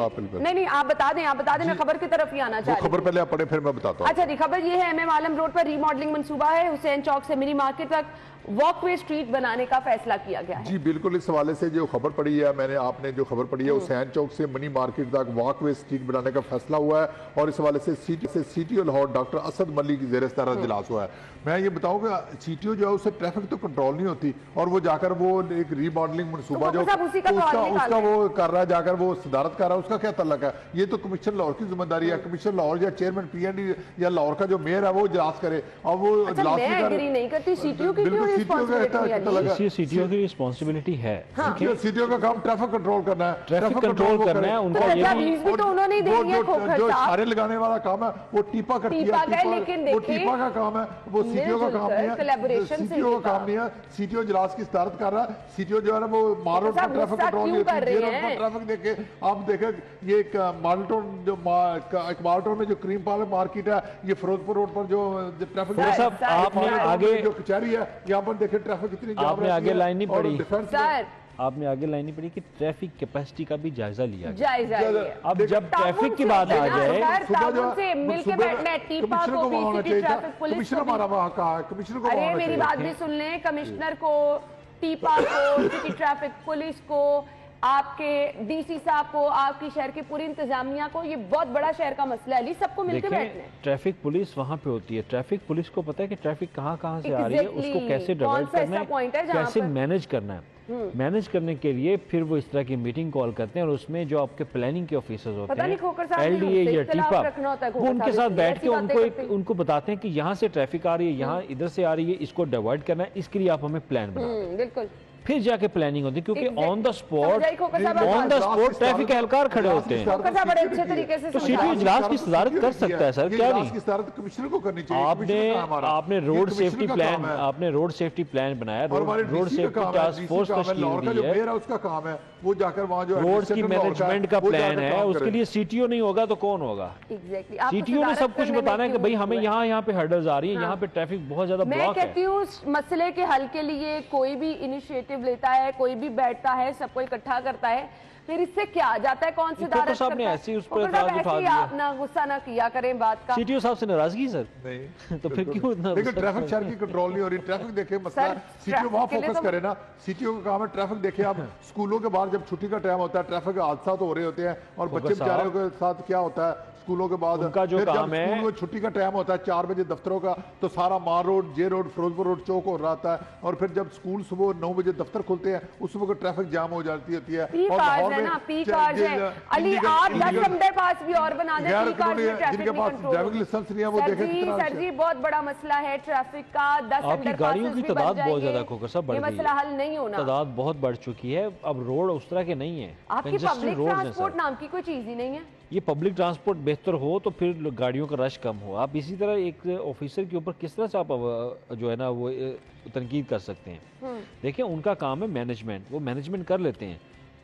नहीं आप बता दें मैं खबर की तरफ ही आना चाह रही हूं। खबर पहले आप पढ़े फिर मैं बताता हूं। अच्छा जी, खबर ये है MM आलम रोड पर रीमॉडलिंग मंसूबा है। हुसैन चौक से मिनी मार्केट तक वॉकवे स्ट्रीट बनाने का फैसला किया गया है। जी बिल्कुल, इस हवाले से जो खबर पड़ी है मैंने, आपने जो खबर पड़ी है हुसैन चौक से मनी मार्केट तक वॉकवे स्ट्रीट बनाने का फैसला हुआ है और इस हवाले से CTO लाहौर डॉक्टर असद मलिक की ज़ेर सदारत इजलास हुआ है। मैं ये बताऊंगा CTO जो है उससे ट्रैफिक तो कंट्रोल नहीं होती और वो जाकर वो एक रीमॉडलिंग मनसूबा जो उसका वो कर रहा है, जाकर वो सदारत कर रहा है, उसका क्या तल्लक है? ये तो कमिश्नर लाहौर की जिम्मेदारी है। कमिश्नर लाहौर या चेयरमैन PND या लाहौर का जो मेयर है वो इजलास करे और वो इजलास नहीं करती। CTO की क्यों CTO की रिस्पॉन्सिबिलिटी है। CTO का काम ट्रैफिक कंट्रोल करना है, ट्रैफिक कंट्रोल करना है उनका। ये भी तो उन्होंने जो इशारे लगाने वाला काम है वो टीपा करती है, लेकिन वो टीपा का काम है, वो CTO का काम नहीं है। CTO का काम नहीं है। CTO इजलास की सदारत कर रहा है। CTO जो है ना वो माल रोड पर ट्रैफिक कंट्रोल नहीं है। ट्रैफिक देखे आप देखे ये एक माल्टोन जो माल्टोन में जो क्रीम पार्लर मार्केट है, ये फिरोजपुर रोड पर जो ट्रैफिक आपने आगे जो कचहरी है यहाँ पर देखे ट्रैफिक इतनी आपने आगे लाइन नहीं पड़ी सर, आपने आगे लाइन नहीं पड़ी कि ट्रैफिक कैपेसिटी का भी जायजा लिया जायजा। अब जब ट्रैफिक की बात आ जाए, मिलकर बैठना, टीपा को कमिश्नर हमारा वहाँ कहा है, कमिश्नर को अरे मेरी बात भी सुन लें, कमिश्नर को, टीपा को, सिटी ट्रैफिक पुलिस को, आपके DC साहब को, आपकी शहर की पूरी इंतजामिया को, ये बहुत बड़ा शहर का मसला है, सबको मिलकर बैठना है। ट्रैफिक पुलिस वहां पे होती है। ट्रैफिक पुलिस को पता है कि ट्रैफिक कहाँ से आ रही है, उसको कैसे डिवाइड करना है, कैसे मैनेज करना है। मैनेज करने के लिए फिर वो इस तरह की मीटिंग कॉल करते हैं और उसमें जो आपके प्लानिंग के ऑफिसर्स होते हैं, LDA या टीपा, वो उनके साथ बैठ के उनको बताते हैं कि यहाँ से ट्रैफिक आ रही है, यहाँ इधर से आ रही है, इसको डिवाइड करना है, इसके लिए आप हमें प्लान बनाओ। बिल्कुल, फिर जाके प्लानिंग होती है क्योंकि ऑन द स्पॉट ट्रैफिक एहलकार खड़े होते हैं। बड़े अच्छे तरीके से तो CTO इजलास की सदारत कर सकता है सर, क्या नहीं? कमिश्नर को करनी चाहिए। आपने रोड सेफ्टी प्लान बनाया, रोड सेफ्टी टास्क फोर्स तश्कील दी है, उसका काम है वो जाकर वहाँ जो रोड की मैनेजमेंट का प्लान है, उसके लिए CTO नहीं होगा तो कौन होगा? CTO ने सब कुछ बताना है कि भाई हमें यहाँ पे हर्डल्स आ रही है, यहाँ पे ट्रैफिक बहुत ज्यादा ब्लॉक है। मैं कहती हूँ मसले के हल के लिए कोई भी इनिशिएटिव लेता है, कोई भी बैठता है, सबको इकट्ठा करता है, फिर इससे क्या आ जाता है, कौन से दायरे साहब ने ऐसे उस पर एतराज उठा दिया। आप ना गुस्सा ना किया करें बात का। CTO साहब से नाराजगी सर नहीं तो फिर क्यों इतना? देखिए ट्रैफिक शहर की कंट्रोल नहीं हो रही, ट्रैफिक देखे मसला, CTO वहाँ फोकस करे ना। CTO का काम है ट्रैफिक देखे। आप स्कूलों के बाहर जब छुट्टी का टाइम होता है ट्रैफिक हादसा तो हो रहे होते हैं और बच्चे बेचारे के साथ क्या होता है, स्कूलों के बाद उनका जो फिर जब काम है- स्कूल में छुट्टी का टाइम होता है 4 बजे दफ्तरों का, तो सारा मार रोड, जे रोड, फिरोजपुर रोड चौक हो रहा था। और फिर जब स्कूल सुबह 9 बजे दफ्तर खुलते हैं उस वक्त ट्रैफिक जाम हो जाती होती है। पी और कार्ड्स लाहौर है में ना, पी कार्ड्स है। अली आप 10 अंडरपास भी और बना दें, गैर पी कार्ड्स में कानूनी ट्रैफिक जिनके नहीं पास कंट्रोल ड्राइविंग लाइसेंस नहीं है वो देखें कितना सर जी बहुत बड़ा मसला है ट्रैफिक का। 10 आपकी गाड़ियों की तादाद बहुत ज्यादा खोकर साहब बढ़ ये गई मसला है। हल नहीं होना। तादाद बहुत बढ़ चुकी है। अब रोड उस तरह के नहीं है, आपकी Congested पब्लिक roads हैं ट्रांसपोर्ट सर। नाम की कोई चीज ही नहीं है। ये पब्लिक ट्रांसपोर्ट बेहतर हो तो फिर गाड़ियों का रश कम हो। आप इसी तरह एक ऑफिसर के ऊपर किस तरह से आप जो है ना वो तनकीद कर सकते हैं। देखिए उनका काम है मैनेजमेंट, वो मैनेजमेंट कर लेते हैं।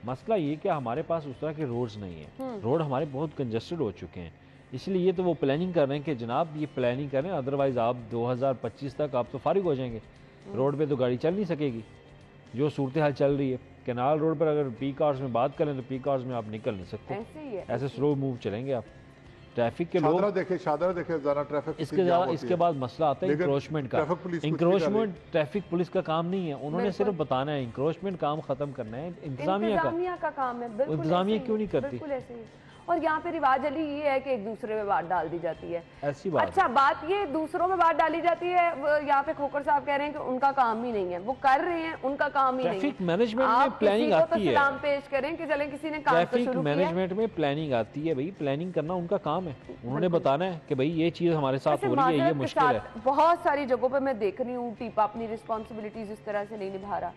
मसला ये कि हमारे पास उस तरह के रोड्स नहीं है। रोड हमारे बहुत कंजेस्टेड हो चुके हैं, इसलिए ये तो वो प्लानिंग कर रहे हैं कि जनाब ये प्लानिंग करें, अदरवाइज आप 2025 तक आप तो फारिग हो जाएंगे। रोड पे तो गाड़ी चल नहीं सकेगी जो सूरत हाल चल रही है। कैनाल रोड पर अगर पीक आवर्स में बात करें तो पीक आवर्स में आप निकल नहीं सकते, ऐसे ही है। ऐसे स्लो मूव चलेंगे आप। ट्रैफिक के लोग शादरा देखे ज़्यादा ट्रैफिक इसके बाद मसला आता है लेकिन इंक्रोचमेंट का। ट्रैफिक पुलिस कुछ नहीं कर इंक्रोचमेंट ट्रैफिक पुलिस का काम नहीं है, उन्होंने बिल्कुल। सिर्फ बताना है। इंक्रोचमेंट काम खत्म करना है इंतजामिया का। काम है। बिल्कुल इंतजामिया ऐसे ही क्यों है, नहीं करती? बिल्कुल ऐसे ही है। और यहाँ पे रिवाज अली ये है कि एक दूसरे में बात डाल दी जाती है। ऐसी बात अच्छा बात ये दूसरों में बात डाली जाती है। यहाँ पे खोकर साहब कह रहे हैं कि उनका काम ही नहीं है, वो कर रहे हैं, उनका काम ही नहीं है। ट्रैफिक मैनेजमेंट में आप प्लानिंग किसी को तो आती है। सलाम पेश करें कि चलें किसी ने काम तो ट्रैफिक शुरू किया है। मैनेजमेंट में प्लानिंग आती है भाई, प्लानिंग करना उनका काम है। उन्होंने बताना है कि भाई ये चीज़ हमारे साथ वैसे हो रही है, ये माजरत के मुश्किल है। साथ बहुत सारी जगहों पे मैं देख रही हूँ टीपा अपनी रिस्पॉन्सिबिलिटीज इस तरह से नहीं निभा रहा।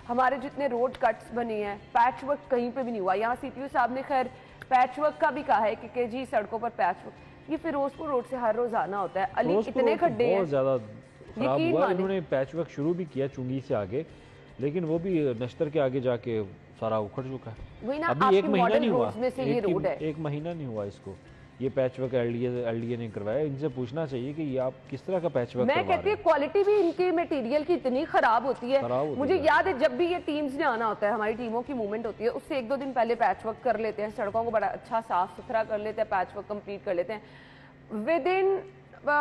हमारे जितने रोड कट्स बने हैं, पैच वर्क कहीं पे भी नहीं हुआ। यहाँ सीपीयू साहब ने खैर पैच वर्क का भी कहा है कि जी सड़कों पर पैच वर्क, ये फिरोजपुर रोड से हर रोज आना होता है। अली फिरोजपुर इतने रोड तो खड्डे हैं, बहुत ज़्यादा खराब यकीन हुआ। मानिए। इन्होंने पैच वर्क शुरू भी किया चुंगी से आगे, लेकिन वो भी नश्तर के आगे जाके सारा उखड़ चुका है। वही ना, अभी आपकी एक महीना मॉडल नहीं हुआ, रोड्स में से ये रोड है। एक महीना नहीं हुआ इसको। ये पैच वर्क एलडीए ने करवाया। इनसे पूछना चाहिए कि ये आप किस तरह का पैच वर्क मैं करवा कहती रहे हूँ क्वालिटी भी इनके मटेरियल की इतनी खराब होती है। खराब होती मुझे है। याद है जब भी ये टीम्स ने आना होता है, हमारी टीमों की मूवमेंट होती है, उससे 1-2 दिन पहले पैच वर्क कर लेते हैं, सड़कों को बड़ा अच्छा साफ सुथरा कर लेते हैं, पैच वर्क कंप्लीट कर लेते हैं। विद इन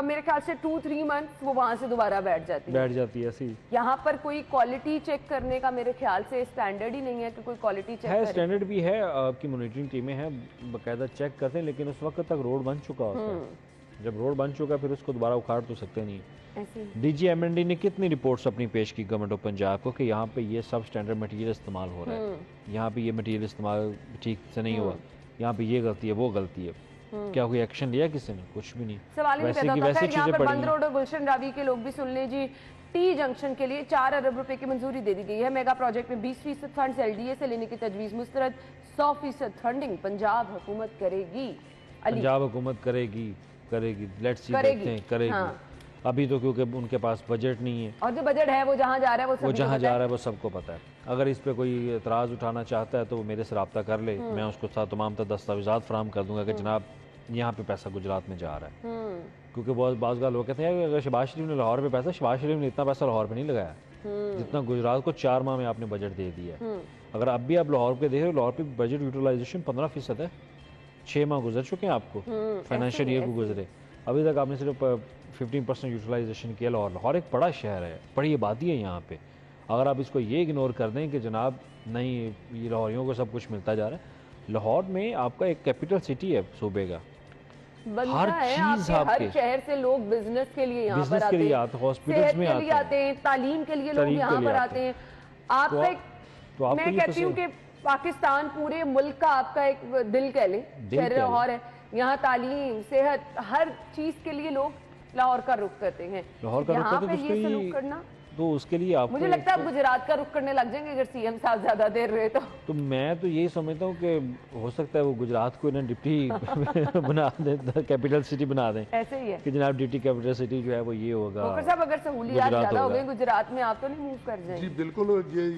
मेरे ख्याल से 2-3 मंथ वो वहां से दोबारा बैठ जाती है। ऐसी यहाँ पर कोई क्वालिटी चेक करने का मेरे ख्याल से स्टैंडर्ड ही नहीं है कि कोई क्वालिटी चेक है। करे। स्टैंडर्ड भी है, आपकी मॉनिटरिंग टीमें हैं, बाकायदा चेक करते हैं, लेकिन उस वक्त तक रोड बन चुका होता है। जब रोड बन चुका फिर उसको दोबारा उखाड़ तो सकते नहीं। ऐसे ही। डीजी एमएनडी ने कितनी रिपोर्ट्स अपनी पेश की गवर्नमेंट ऑफ पंजाब को कि यहाँ पे ये सब स्टैंडर्ड मटेरियल इस्तेमाल हो रहा है, यहाँ पे ये मटेरियल इस्तेमाल ठीक से नहीं हुआ, यहाँ पे ये गलती है, वो गलती है। क्या कोई एक्शन लिया किसी ने? कुछ भी नहीं। सवाल ही नहीं वैसे पैदा की होता। वैसी खैर यहाँ चीजें पे पड़ी बंद रोड और गुलशन रावी के लोग भी सुन लें जी। टी जंक्शन के लिए 4 अरब रुपए की मंजूरी दे दी गई है। मेगा प्रोजेक्ट में 20% फंड एलडीए से लेने की तजवीज मुस्तरद। 100% फंडिंग पंजाब हुकूमत करेगी। अली पंजाब हुकूमत करेगी लेट्स सी, करेगी। देखते हैं करेगी। हाँ। अभी तो क्योंकि उनके पास बजट नहीं है, और जो बजट है वो जहाँ जा रहा है वो वो सभी जहाँ को जा पता रहा है वो सबको पता है। अगर इस पे कोई एतराज़ उठाना चाहता है तो वो मेरे से रब्ता कर ले, मैं उसको साथ तमाम दस्तावेजात फराहम कर दूंगा कि जनाब यहाँ पे पैसा गुजरात में जा रहा है। क्योंकि बहुत बाज़ लोग कहते हैं अगर शहबाज शरीफ ने लाहौर पे पैसा, शहबाज शरीफ ने इतना पैसा लाहौर पे नहीं लगाया जितना गुजरात को 4 माह में आपने बजट दे दिया है। अगर अब भी आप लाहौर पे देख रहे हो, लाहौर पे बजट यूटिलाइजेशन 15% है। 6 माह गुजर चुके हैं आपको, फाइनेंशियल ईयर को गुजरे, अभी तक आपने सिर्फ 15% यूटिलाइजेशन किया। लाहौर एक बड़ा शहर है, बड़ी आबादी है यहाँ पे। अगर आप इसको ये इग्नोर कर दें कि जनाब नहीं ये लाहौरियों को सब कुछ मिलता जा रहा है, लाहौर में आपका एक कैपिटल सिटी है सूबे का। बनता हर है चीज़ आपके हर आपके शहर से लोग बिजनेस के लिए यहाँ पर बिजनेस आते के लिए हैं, आते, हॉस्पिटल्स सेहत में के लिए आते आते हैं, तालीम के लिए लोग तालीम के यहाँ लिए पर आते आते हैं। आपका एक तो आपको मैं ये कहती हूँ कि पाकिस्तान पूरे मुल्क का आपका एक दिल कह लें, दिल शहर कह लें। लाहौर है। यहाँ तालीम सेहत हर चीज के लिए लोग लाहौर का रुख करते हैं। लाहौर का रुख यहाँ करते पे हैं, ये उसके सलूक लिए- करना, तो उसके लिए आपको मुझे लगता है आप गुजरात का रुख करने लग जाएंगे अगर सीएम साहब ज्यादा देर रहे तो मैं तो यही समझता हूँ कि हो सकता है वो गुजरात को इन्हें डिप्टी बना दें, कैपिटल सिटी बना दें ऐसे ही है। कि जनाब डिप्टी कैपिटल सिटी जो है वो ये होगा। खोकर साहब अगर सहूलियात गुजरात ज्यादा हो होगा। गई गुजरात में, आप तो नहीं मूव कर जाएंगे? जी बिल्कुल,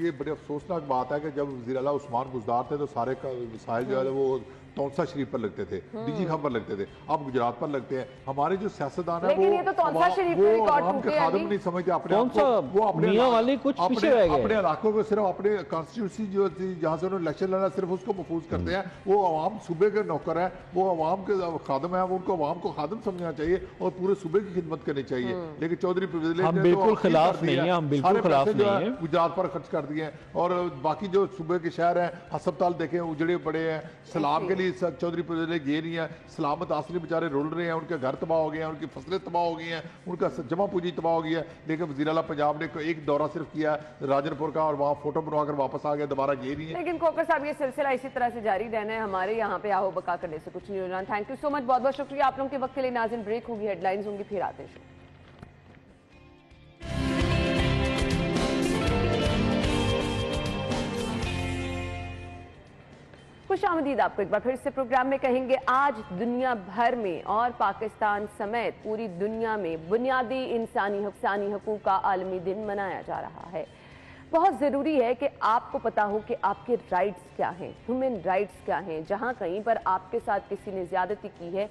ये बड़ी अफसोसनाक बात है कि जब वज़ीर आला उस्मान बुज़दार थे तो सारे वसाइल जो है वो तौसा शरीफ पर लगते थे, डीजी खान पर लगते थे, अब गुजरात पर लगते हैं। हमारे जो सियासतदान है लेकिन ये तो तौसा शरीफ पे रिकॉर्ड आवाम के टूटे खादम अभी। नहीं समझते अपने कौन आप को। सा वो अपने मियां वाली कुछ पीछे रह गए। अपने इलाकों को सिर्फ अपने कॉन्स्टिट्यूंसी जो थी जहाँ से उन्होंने इलेक्शन लड़ा सिर्फ उसको महफूज करते हैं। वो अवाम सूबे के नौकर है, वो अवाम के खादम है, वो उनको अवाम को खादम समझना चाहिए और पूरे सूबे की खिदमत करनी चाहिए। लेकिन चौधरी प्रिविलेज हम ने बिल्कुल तो अखीर खिलाफ कर दिया नहीं है, हम बिल्कुल सारे खिलाफ पैसे जो नहीं है है। गुजरात पर खर्च कर दिए हैं। और बाकी जो सूबे के शहर हैं, अस्पताल देखें उजड़े पड़े हैं, सैलाब के लिए कोई चौधरी लीग ये नहीं है। सलामत आसरी बेचारे रुल रहे हैं, उनके घर तबाह हो गए हैं, उनकी फसलें तबाह हो गई हैं, उनका जमा पूंजी तबाह हो गई है। लेकिन वज़ीर आला पंजाब ने एक दौरा सिर्फ किया राजनपुर का और वहाँ फोटो बनवाकर वापस आ गया, दोबारा ये नहीं है। लेकिन खोकर साहब ये सिलसिला इसी तरह से जारी रहना है, हमारे यहाँ पे आओ बका करने से कुछ नहीं होना। थैंक यू सो मच, बहुत बहुत शुक्रिया आप लोगों के वक्त के लिए। नाज़रीन ब्रेक होगी, हेडलाइंस होंगी, फिर आते हैं। खुशामदीद आपको एक बार फिर से प्रोग्राम में कहेंगे। आज दुनिया भर में और पाकिस्तान समेत पूरी दुनिया में बुनियादी इंसानी हकूक का आलमी दिन मनाया जा रहा है। बहुत ज़रूरी है कि आपको पता हो कि आपके राइट्स क्या हैं, ह्यूमन राइट्स क्या हैं। जहाँ कहीं पर आपके साथ किसी ने ज़्यादती की है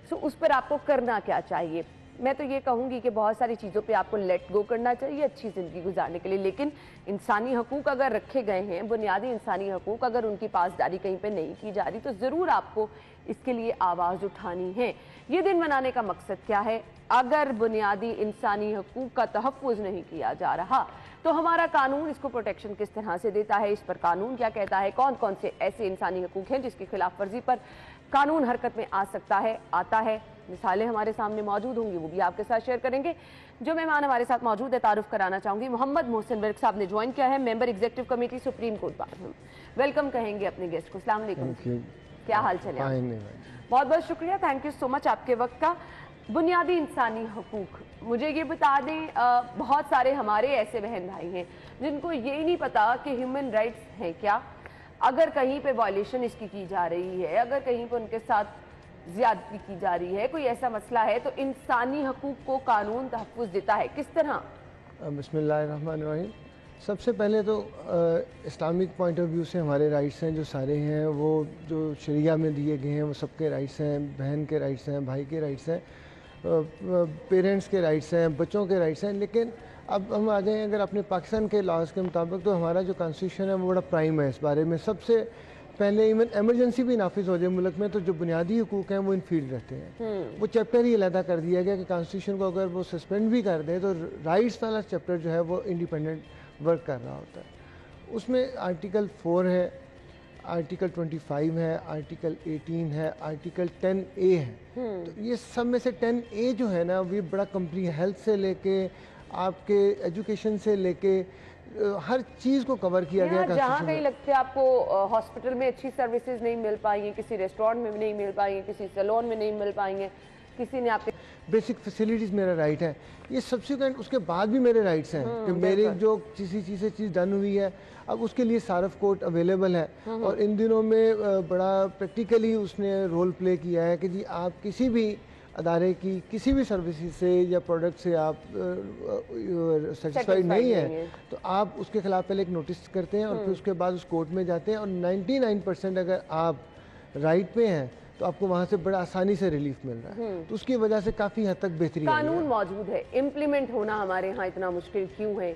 तो उस पर आपको करना क्या चाहिए। मैं तो ये कहूँगी कि बहुत सारी चीज़ों पे आपको लेट गो करना चाहिए अच्छी ज़िंदगी गुजारने के लिए, लेकिन इंसानी हकूक़ अगर रखे गए हैं, बुनियादी इंसानी हकूक़ अगर उनकी पासदारी कहीं पे नहीं की जा रही तो ज़रूर आपको इसके लिए आवाज़ उठानी है। ये दिन मनाने का मकसद क्या है? अगर बुनियादी इंसानी हकूक़ का तहफ़्फ़ुज़ नहीं किया जा रहा तो हमारा कानून इसको प्रोटेक्शन किस तरह से देता है, इस पर कानून क्या कहता है, कौन कौन से ऐसे इंसानी हकूक़ हैं जिसकी खिलाफ वर्जी पर कानून हरकत में आ सकता है, आता है। मिसालें हमारे सामने मौजूद होंगी, वो भी आपके साथ शेयर करेंगे। जो मेहमान हमारे साथ मौजूद है, तारुफ कराना चाहूंगी। मोहम्मद मोहसिन विर्क साहब ने ज्वाइन किया है, member executive committee supreme court bar. हम वेलकम कहेंगे अपने गेस्ट को। अस्सलाम वालेकुम, क्या हाल चले? बहुत बहुत शुक्रिया, थैंक यू सो मच आपके वक्त का। बुनियादी इंसानी हकूक, मुझे ये बता दें, बहुत सारे हमारे ऐसे बहन भाई हैं जिनको यही नहीं पता कि ह्यूमन राइट्स हैं क्या, अगर कहीं पे वायलेशन इसकी की जा रही है, अगर कहीं पे उनके साथ ज्यादती की जा रही है, कोई ऐसा मसला है, तो इंसानी हकूक को कानून तहफ़्फ़ुज़ देता है किस तरह? बिस्मिल्लाहिर्रहमानिर्रहीम। सबसे पहले तो इस्लामिक पॉइंट ऑफ व्यू से हमारे राइट्स हैं जो सारे हैं, वो जो शरिया में दिए गए हैं, वो सबके राइट्स हैं। बहन के राइट्स हैं, भाई के राइट्स हैं, पेरेंट्स के राइट्स हैं, बच्चों के राइट्स हैं। लेकिन अब हम आ जाएँ अगर अपने पाकिस्तान के लॉज के मुताबिक, तो हमारा जो कॉन्स्टिट्यूशन है वो बड़ा प्राइम है इस बारे में। सबसे पहले इवन एमरजेंसी भी नाफिज हो जाए मुल्क में तो जो बुनियादी हुकूक हैं वो इनफील्ड रहते हैं। वो चैप्टर ही अलहदा कर दिया गया कि कॉन्स्टिट्यूशन को अगर वो सस्पेंड भी कर दे तो राइट्स वाला चैप्टर जो है वो इंडिपेंडेंट वर्क कर रहा होता है। उसमें आर्टिकल 4 है, आर्टिकल 25 है, आर्टिकल 18 है, आर्टिकल 10A है। तो ये सब में से 10A जो है ना, वो बड़ा कंप्लीट, हेल्थ से लेके आपके एजुकेशन से लेके हर चीज़ को कवर किया गया। जहाँ कहीं लगता है आपको हॉस्पिटल में अच्छी सर्विसेज नहीं मिल पाई हैं, किसी रेस्टोरेंट में नहीं मिल पाई हैं, किसी सैलून में नहीं मिल पाई हैं, किसी ने आपके बेसिक फैसिलिटीज़ मेरा राइट है। ये सब्सिक्वेंट उसके बाद भी मेरे राइट्स हैं कि मेरी जो किसी चीज़ से चीज़ डन हुई है, अब उसके लिए सारफ कोर्ट अवेलेबल है। और इन दिनों में बड़ा प्रैक्टिकली उसने रोल प्ले किया है कि जी आप किसी भी अदारे की किसी भी सर्विस से या प्रोडक्ट से आप सेटिस्फाइड नहीं है तो आप उसके खिलाफ पहले एक नोटिस करते हैं और फिर उसके बाद उस कोर्ट में जाते हैं। और 99% अगर आप राइट पे हैं तो आपको वहाँ से बड़ा आसानी से रिलीफ मिल रहा है। तो उसकी वजह से काफ़ी हद तक बेहतरी कानून मौजूद है, इम्प्लीमेंट होना हमारे यहाँ इतना मुश्किल क्यों है?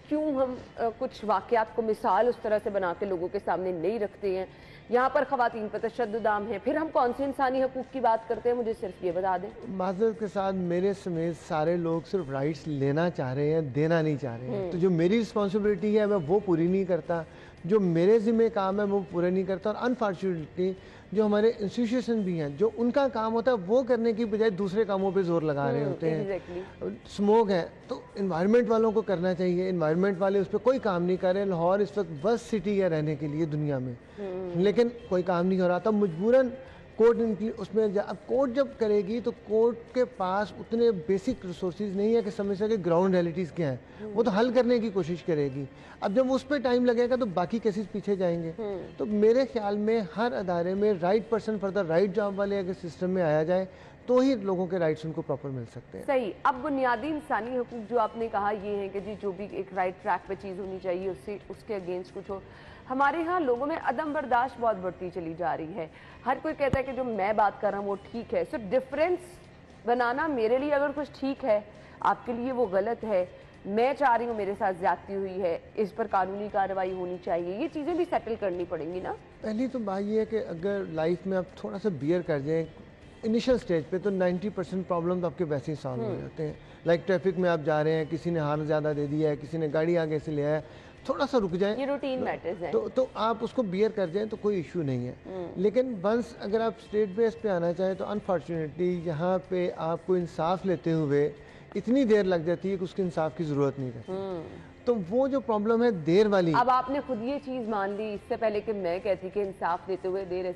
क्यों हम कुछ वाक़यात को मिसाल उस तरह से बना के लोगों के सामने नहीं रखते हैं? यहाँ पर ख़वातीन पर तशद्दुद आम है, फिर हम कौन से इंसानी हकूक़ की बात करते हैं? मुझे सिर्फ ये बता दें। माज़रत के साथ मेरे समेत सारे लोग सिर्फ राइट्स लेना चाह रहे हैं, देना नहीं चाह रहे हैं। तो जो मेरी रिस्पॉन्सिबिलिटी है मैं वो पूरी नहीं करता, जो मेरे ज़िम्मे काम है वो पूरे नहीं करता। और अनफॉर्चुनेटली जो हमारे इंस्टीट्यूशन भी हैं, जो उनका काम होता है वो करने की बजाय दूसरे कामों पे जोर लगा रहे होते हैं। स्मोक है तो इन्वायरमेंट वालों को करना चाहिए, इन्वायरमेंट वाले उस पर कोई काम नहीं कर रहे। लाहौर इस वक्त बस सिटी है रहने के लिए दुनिया में, लेकिन कोई काम नहीं हो रहा। तब मजबूरन कोर्ट उसमें अब कोर्ट जब करेगी तो कोर्ट के पास उतने बेसिक रिसोर्सेज नहीं है कि समझ सके ग्राउंड रियलिटीज़ क्या हैं, वो तो हल करने की कोशिश करेगी। अब जब उस पर टाइम लगेगा तो बाकी केसेस पीछे जाएंगे। तो मेरे ख्याल में हर अदारे में right person for the right job वाले अगर सिस्टम में आया जाए तो ही लोगों के राइट्स उनको प्रॉपर मिल सकते हैं। सही। अब बुनियादी इंसानी हकूक़ जो आपने कहा ये है कि जी जो भी एक राइट ट्रैक पे चीज़ होनी चाहिए उससे उसके अगेंस्ट कुछ हो। हमारे यहाँ लोगों में अदम बर्दाश्त बहुत बढ़ती चली जा रही है। हर कोई कहता है कि जो मैं बात कर रहा हूँ वो ठीक है। सो डिफरेंस बनाना मेरे लिए अगर कुछ ठीक है, आपके लिए वो गलत है। मैं चाह रही हूँ मेरे साथ ज्यादती हुई है, इस पर कानूनी कार्रवाई होनी चाहिए। ये चीज़ें भी सेटल करनी पड़ेंगी ना। पहली तो बात ये है कि अगर लाइफ में आप थोड़ा सा बियर कर जाएँ इनिशियल स्टेज पे तो 90% प्रॉब्लम तो आपके वैसे ही सॉल्व हो जाते हैं। लाइक ट्रैफिक में आप जा रहे हैं, किसी ने हार्न ज़्यादा दे दिया है, किसी ने गाड़ी आगे से ले आया, थोड़ा सा रुक जाएं ये रूटीन मैटर्स है। तो आप उसको बियर कर जाएं तो कोई इशू नहीं है। लेकिन वंस अगर आप स्टेट बेस पे आना चाहें तो अनफॉर्चुनेटली यहाँ पे आपको इंसाफ लेते हुए इतनी देर लग जाती है कि उसके इंसाफ की ज़रूरत नहीं रहती। तो वो जो प्रॉब्लम है देर वाली, अब आपने खुद ये चीज मान ली इससे पहले कि मैं कहती कि इंसाफ देते हुए देर,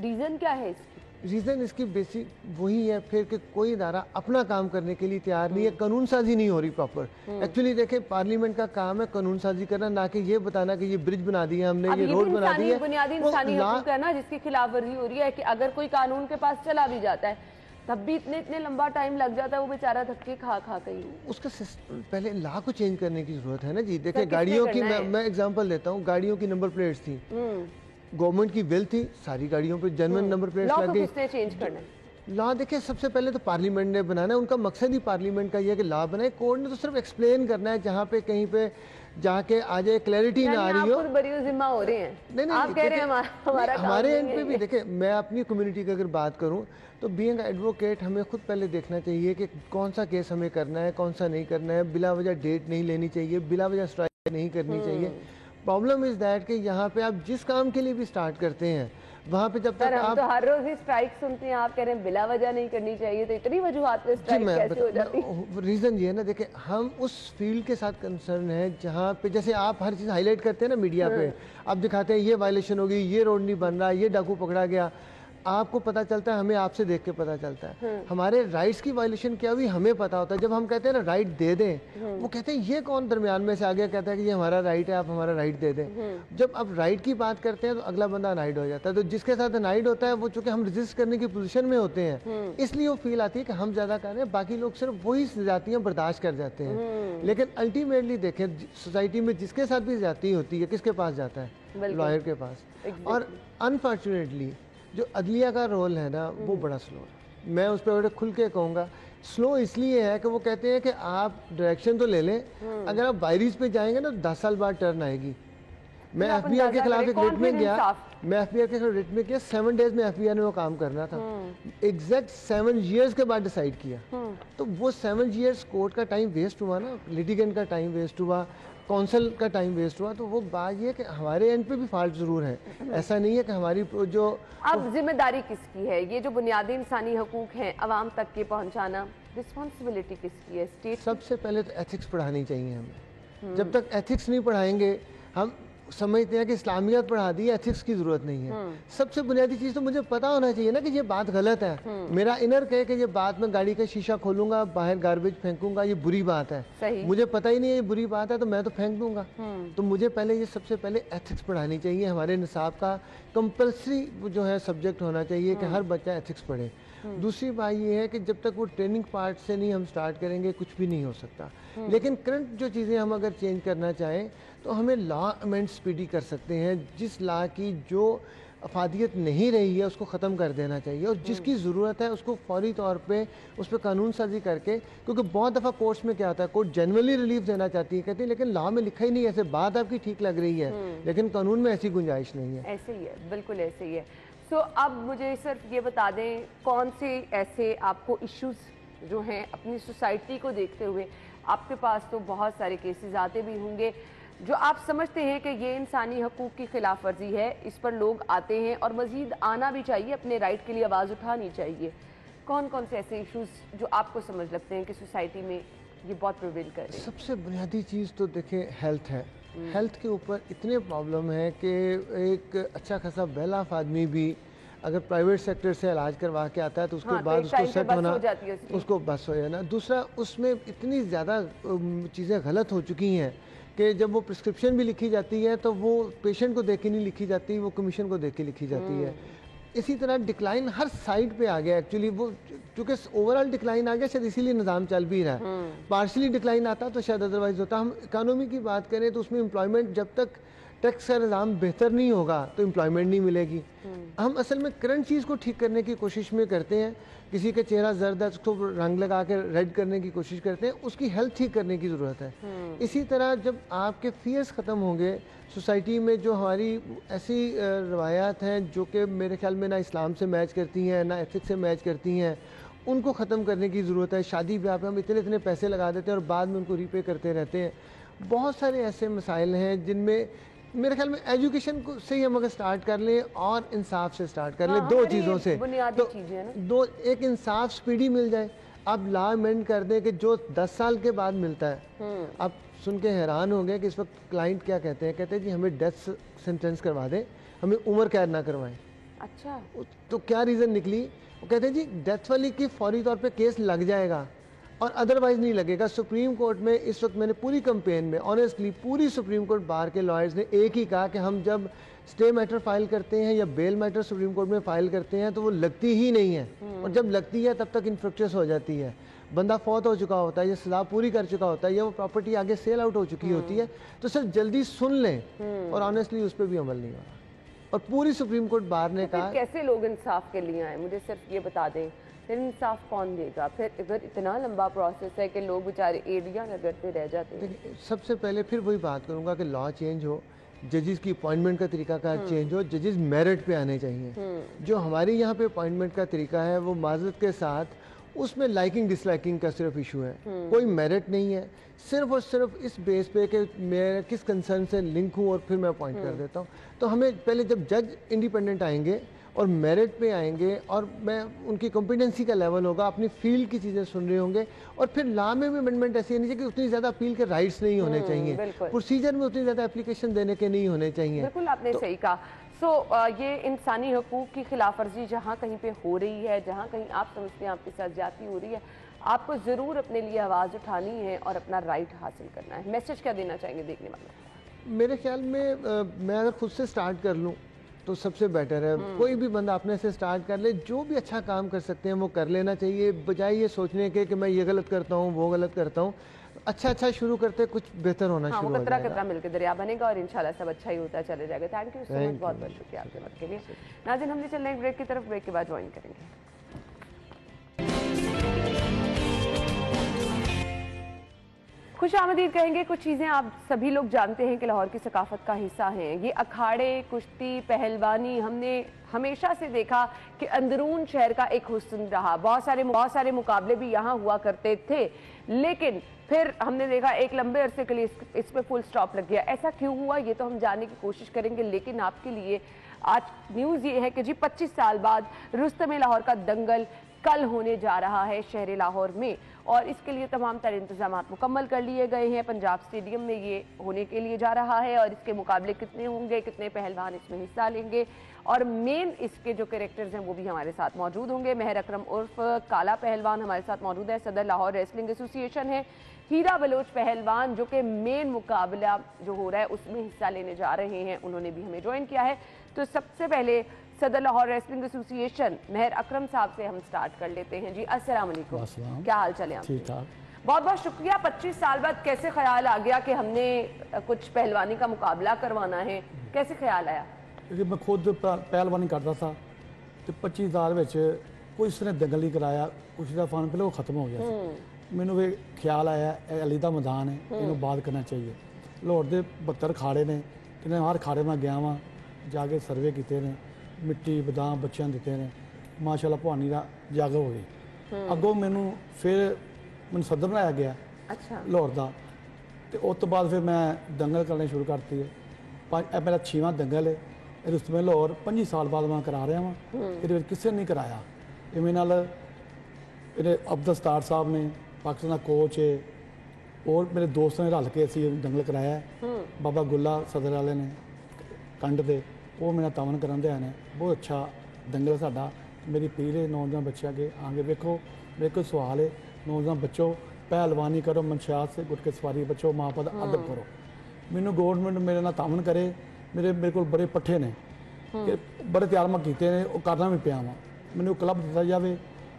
रीजन क्या है इसकी? रीज़न इसकी बेसिक वही है फिर कि कोई इदारा अपना काम करने के लिए तैयार नहीं है, कानून साजी नहीं हो रही प्रॉपर। एक्चुअली देखें पार्लियामेंट का काम है कानून साजी करना, ना कि ये बताना कि ये ब्रिज बना दिया हमने, ये रोड बना दी है। बुनियादी इंसानी हकूक है ना जिसकी खिलाफ वर्जी हो रही है कि अगर कोई कानून के पास चला भी जाता है तब भी इतने लंबा टाइम लग जाता है, वो बेचारा धक्के खा खा के ही। उसका पहले लॉ को चेंज करने की जरूरत है ना जी। देखिए गाड़ियों की मैं एग्जांपल देता हूँ, गाड़ियों की नंबर प्लेट्स थी, गवर्नमेंट की विल थी, सारी गाड़ियों पे जेन्युइन नंबर प्लेट्स लग गई। किसने चेंज करना है? लॉ देखिए सबसे पहले तो पार्लियामेंट ने बनाना है, उनका मकसद ही पार्लियामेंट का ये है कि लॉ बनाए। कोर्ट ने तो सिर्फ एक्सप्लेन करना है, जहाँ पे कहीं पे जाके आ जाए क्लैरिटी ना आ रही हो। बड़ी जिम्मा हो रहे हैं। नहीं, आप कह रहे हैं हमारे एंड पे भी देखे, मैं अपनी कम्युनिटी की अगर बात करूं तो बीइंग एडवोकेट हमें खुद पहले देखना चाहिए कि कौन सा केस हमें करना है, कौन सा नहीं करना है। बिला वजह डेट नहीं लेनी चाहिए, बिला वजह स्ट्राइक नहीं करनी चाहिए। प्रॉब्लम इज दैट कि यहाँ पे आप जिस काम के लिए भी स्टार्ट करते हैं वहाँ पे जब तक आप तो हर रोज ही स्ट्राइक सुनते हैं, आप कह रहे हैं बिला वजह नहीं करनी चाहिए, तो इतनी वजूहात पे स्ट्राइक कैसे हो जाती है? रीजन ये है ना, देखिए हम उस फील्ड के साथ कंसर्न है जहाँ पे जैसे आप हर चीज़ हाईलाइट करते हैं ना मीडिया पे, आप दिखाते हैं ये वायलेशन होगी, ये रोड नहीं बन रहा, ये डाकू पकड़ा गया, आपको पता चलता है, हमें आपसे देख के पता चलता है। हमारे राइट्स की वायलेशन क्या हुई हमें पता होता है। जब हम कहते हैं ना राइट दे दें, वो कहते हैं ये कौन दरमियान में से आ गया कहता है कि ये हमारा राइट है, आप हमारा राइट दे दें। जब आप राइट की बात करते हैं तो अगला बंदा अनाइड हो जाता है। तो जिसके साथ अनाइड होता है वो चूंकि हम रजिस्ट करने की पोजीशन में होते हैं, इसलिए वो फील आती है कि हम ज्यादा कर रहे हैं, बाकी लोग सिर्फ वही ज्यादतियां बर्दाश्त कर जाते हैं। लेकिन अल्टीमेटली देखें सोसाइटी में जिसके साथ भी ज्यादती होती है किसके पास जाता है? लॉयर के पास। और अनफॉर्चुनेटली जो अदलिया का रोल है ना वो बड़ा स्लो है। मैं उस पर बड़े खुल के कहूँगा, स्लो इसलिए है कि वो कहते हैं कि आप डायरेक्शन तो ले लें, अगर आप वायरीज पे जाएंगे ना 10 साल बाद टर्न आएगी। मैं एफबीआर के खिलाफ एक रिट में गया, मैं एफबीआर के खिलाफ रिट में किया, 7 डेज में एफबीआर ने वो काम करना था, एग्जैक्ट 7 ईयर्स के बाद डिसाइड किया। तो वो 7 ईयर्स कोर्ट का टाइम वेस्ट हुआ ना, लिटिगेंट का टाइम वेस्ट हुआ, काउंसिल का टाइम वेस्ट हुआ। तो वो बात ये है कि हमारे एंड पे भी फॉल्ट जरूर है, ऐसा नहीं है कि हमारी जो अब जिम्मेदारी किसकी है? ये जो बुनियादी इंसानी हकूक हैं अवाम तक के पहुंचाना, रिस्पॉन्सिबिलिटी किसकी है? स्टेट। सबसे पहले तो एथिक्स पढ़ानी चाहिए हमें। जब तक एथिक्स नहीं पढ़ाएंगे, हम समझते हैं कि इस्लामियत पढ़ा दी, एथिक्स की जरूरत नहीं है। सबसे बुनियादी चीज तो मुझे पता होना चाहिए ना कि ये बात गलत है। मेरा इनर कहे कि ये बात, मैं गाड़ी का शीशा खोलूंगा, बाहर गार्बेज फेंकूंगा, ये बुरी बात है, सही। मुझे पता ही नहीं है ये बुरी बात है तो मैं तो फेंक दूंगा। तो मुझे पहले ये सबसे पहले एथिक्स पढ़ानी चाहिए। हमारे निसाब का कंपल्सरी जो है सब्जेक्ट होना चाहिए कि हर बच्चा एथिक्स पढ़े। दूसरी बात ये है कि जब तक वो ट्रेनिंग पार्ट से नहीं हम स्टार्ट करेंगे कुछ भी नहीं हो सकता। लेकिन करंट जो चीज़ें हम अगर चेंज करना चाहें तो हमें लॉ अमेंड स्पीडी कर सकते हैं। जिस लॉ की जो अफादियत नहीं रही है उसको ख़त्म कर देना चाहिए, और जिसकी ज़रूरत है उसको फौरी तौर पे उस पर कानून साजी करके, क्योंकि बहुत दफ़ा कोर्ट्स में क्या होता है, कोर्ट जनरली रिलीफ देना चाहती है, कहती है लेकिन लॉ में लिखा ही नहीं है, ऐसे बात आपकी ठीक लग रही है लेकिन कानून में ऐसी गुंजाइश नहीं है। ऐसे ही है, बिल्कुल ऐसे ही है। सो अब मुझे सिर्फ ये बता दें कौन से ऐसे आपको इश्यूज जो हैं अपनी सोसाइटी को देखते हुए, आपके पास तो बहुत सारे केसेस आते भी होंगे जो आप समझते हैं कि ये इंसानी हकूक़ की खिलाफ वर्जी है, इस पर लोग आते हैं और मज़ीद आना भी चाहिए, अपने राइट के लिए आवाज़ उठानी चाहिए। कौन कौन से ऐसे इश्यूज जो आपको समझ लगते हैं कि सोसाइटी में ये बहुत प्रिवेल कर रहे हैं? सबसे बुनियादी चीज़ तो देखें हेल्थ है। हेल्थ के ऊपर इतने प्रॉब्लम है कि एक अच्छा खासा वेल ऑफ आदमी भी अगर प्राइवेट सेक्टर से इलाज करवा के आता है तो उसके बाद उसको सेट होना, उसको बस हो जाना। दूसरा, उसमें इतनी ज़्यादा चीज़ें गलत हो चुकी हैं कि जब वो प्रिस्क्रिप्शन भी लिखी जाती है तो वो पेशेंट को देख के नहीं लिखी जाती, वो कमीशन को देख के लिखी जाती है। इसी तरह डिक्लाइन हर साइड पे आ गया। एक्चुअली वो क्योंकि ओवरऑल डिक्लाइन आ गया, शायद इसीलिए निज़ाम चल भी रहा है। पार्शली डिक्लाइन आता तो शायद अदरवाइज होता। हम इकानमी की बात करें तो उसमें एम्प्लॉयमेंट, जब तक टैक्स का निज़ाम बेहतर नहीं होगा तो एम्प्लॉयमेंट नहीं मिलेगी। हम असल में करंट चीज़ को ठीक करने की कोशिश में करते हैं, किसी का चेहरा जर्द है उसको रंग लगा के रेड करने की कोशिश करते हैं, उसकी हेल्थ ठीक करने की ज़रूरत है। इसी तरह जब आपके फियर्स ख़त्म होंगे सोसाइटी में, जो हमारी ऐसी रवायात हैं जो कि मेरे ख्याल में ना इस्लाम से मैच करती हैं ना एथिक्स से मैच करती हैं, उनको ख़त्म करने की ज़रूरत है। शादी ब्याह पे हम इतने इतने पैसे लगा देते हैं और बाद में उनको रीपे करते रहते हैं। बहुत सारे ऐसे मसाइल हैं जिनमें मेरे ख्याल में एजुकेशन को से ही हम अगर स्टार्ट कर लें और इंसाफ से स्टार्ट कर लें, दो चीज़ों से, बुनियादी चीज़ें हैं ना। दो, एक इंसाफ स्पीडी मिल जाए। आप लॉ अमेंड कर दें कि जो 10 साल के बाद मिलता है, आप सुन के हैरान होंगे कि इस वक्त क्लाइंट क्या कहते हैं, कहते हैं जी हमें डेथ सेंटेंस करवा दें, हमें उम्र कैद ना करवाएं। अच्छा, तो क्या रीज़न निकली? वो कहते हैं जी डेथ वाली की फौरी तौर पे केस लग जाएगा और अदरवाइज नहीं लगेगा। सुप्रीम कोर्ट में इस वक्त मैंने पूरी कैंपेन में ऑनेस्टली पूरी सुप्रीम कोर्ट बार के लॉयर्स ने एक ही कहा कि हम जब स्टे मैटर फाइल करते हैं या बेल मैटर सुप्रीम कोर्ट में फाइल करते हैं तो वो लगती ही नहीं है, और जब लगती है तब तक इन्फ्रक्चस हो जाती है, बंदा फौत हो चुका होता है या सजा पूरी कर चुका होता है या वो प्रॉपर्टी आगे सेल आउट हो चुकी होती है। तो सर जल्दी सुन लें, और ऑनेस्टली उस पर भी अमल नहीं हो रहा। और पूरी सुप्रीम कोर्ट बार ने कहा कैसे लोग इंसाफ के लिए आए, मुझे सिर्फ ये बता दें, फिर इंसाफ कौन देगा? फिर अगर इतना लंबा प्रोसेस है कि लोग बेचारे एड़ियां रगड़ते रह जाते हैं। देखिए, सबसे पहले फिर वही बात करूंगा कि लॉ चेंज हो, जजेस की अपॉइंटमेंट का तरीका का चेंज हो, जजेस मेरिट पे आने चाहिए। जो हमारे यहाँ पे अपॉइंटमेंट का तरीका है वो माजरत के साथ उसमें लाइकिंग डिसलाइकिंग का सिर्फ इशू है, कोई मेरिट नहीं है, सिर्फ और सिर्फ इस बेस पे कि मैं किस कंसर्न से लिंक हूँ और फिर मैं अपॉइंट कर देता हूँ। तो हमें पहले जब जज इंडिपेंडेंट आएंगे और मेरिट पे आएंगे और मैं उनकी कॉम्पिटेंसी का लेवल होगा, अपनी फील्ड की चीज़ें सुन रहे होंगे, और फिर लॉ में भी अमेंडमेंट ऐसी होनी चाहिए कि उतनी ज़्यादा अपील के राइट्स नहीं होने चाहिए, प्रोसीजर में उतनी ज़्यादा एप्लीकेशन देने के नहीं होने चाहिए। बिल्कुल आपने सही कहा। ये इंसानी हकूक की खिलाफ वर्जी जहाँ कहीं पे हो रही है, जहाँ कहीं आप समझते हैं आपके साथ ज्यादती हो रही है, आपको ज़रूर अपने लिए आवाज़ उठानी है और अपना राइट हासिल करना है। मैसेज क्या देना चाहेंगे देखने वालों को? मेरे ख्याल में मैं अगर खुद से स्टार्ट कर लूँ तो सबसे बेटर है। कोई भी बंदा अपने से स्टार्ट कर ले, जो भी अच्छा काम कर सकते हैं वो कर लेना चाहिए, बजाय ये सोचने के कि मैं ये गलत करता हूँ वो गलत करता हूँ। अच्छा शुरू करते कुछ बेहतर होना शुरू हो जाएगा। कतरा कतरा मिलकर दरिया बनेगा और इंशाल्लाह सब अच्छा ही होता चले जाएगा। थैंक यू सो मच, बहुत बहुत शुक्रिया आपके वक्त के लिए। नाज़रीन, हम भी चल रहे हैं ब्रेक की तरफ, ब्रेक के बाद ज्वाइन करेंगे। खुश आमदीद कहेंगे। कुछ चीज़ें आप सभी लोग जानते हैं कि लाहौर की सकाफत का हिस्सा हैं। ये अखाड़े, कुश्ती, पहलवानी हमने हमेशा से देखा कि अंदरून शहर का एक हुस्न रहा। बहुत सारे मुकाबले भी यहाँ हुआ करते थे, लेकिन फिर हमने देखा एक लंबे अरसे के लिए इस पे फुल स्टॉप लग गया। ऐसा क्यों हुआ ये तो हम जानने की कोशिश करेंगे, लेकिन आपके लिए आज न्यूज़ ये है कि जी 25 साल बाद रुस्तम लाहौर का दंगल कल होने जा रहा है शहर लाहौर में, और इसके लिए तमाम तरह इंतजाम मुकम्मल कर लिए गए हैं। पंजाब स्टेडियम में ये होने के लिए जा रहा है, और इसके मुकाबले कितने होंगे, कितने पहलवान इसमें हिस्सा लेंगे, और मेन इसके जो कैरेक्टर्स हैं वो भी हमारे साथ मौजूद होंगे। मेहर अकरम उर्फ काला पहलवान हमारे साथ मौजूद है, सदर लाहौर रेसलिंग एसोसिएशन है। हीरा बलोच पहलवान जो कि मेन मुकाबला जो हो रहा है उसमें हिस्सा लेने जा रहे हैं, उन्होंने भी हमें ज्वाइन किया है। तो सबसे पहले सदर लाहौर रेसलिंग एसोसिएशन मेहर अकरम साहब से हम स्टार्ट कर लेते हैं। जी अस्सलाम वालेकुम, क्या हाल चाल है? ठीक ठाक। बहुत बहुत शुक्रिया। 25 साल बाद कैसे ख्याल आ गया कि हमने कुछ पहलवानी का मुकाबला करवाना है, कैसे ख्याल आया? मैं खुद पहलवानी करता था तो 25 साल में कोई इसने दंगल नहीं कराया, कुछ का फन पहले वो खत्म हो गया। मैनू ये ख्याल आया अली का मैदान है, इन्हों बात करना चाहिए। लाहौर के 72 खाड़े ने, हर खाड़े में गया वहाँ जाके सर्वे किए ने, मिट्टी बदाम बच्चों दिते ने, माशाल्लाह भवानी का जग हो गई। अगों मैनू फिर मैं सदर बनाया गया लाहौर का, तो उस तो बाद फिर मैं दंगल करने शुरू करती है। मेरा 6वां दंगल है, रुस्तम लाहौर 25 साल बाद मैं करा रहा वहाँ, ये किसी ने नहीं कराया। ये मेरे नाल अब्दुल सत्तार साहब ने, पाकिस्तान का कोच है, और मेरे दोस्तों ने रल के असी दंगल कराया है। बाबा गुल्ला सदर वाले ने कंड के वो मेरा तावन कराते हैं, बहुत अच्छा दंगल है साडा। मेरी पीढ़ी है नौजवान बच्चों के आगे देखो, मेरे को सवाल है, नौजवान बच्चों पहलवानी करो, मनशात से गुट के सवारी बच्चों, माँ बाप का अदब करो। मैनू गौरमेंट मेरे ना तावन करे, मेरे को बड़े पट्ठे ने, बड़े तैयार मैं किए ने, वो करना भी पिया वा। मैनू क्लब दिता जाए,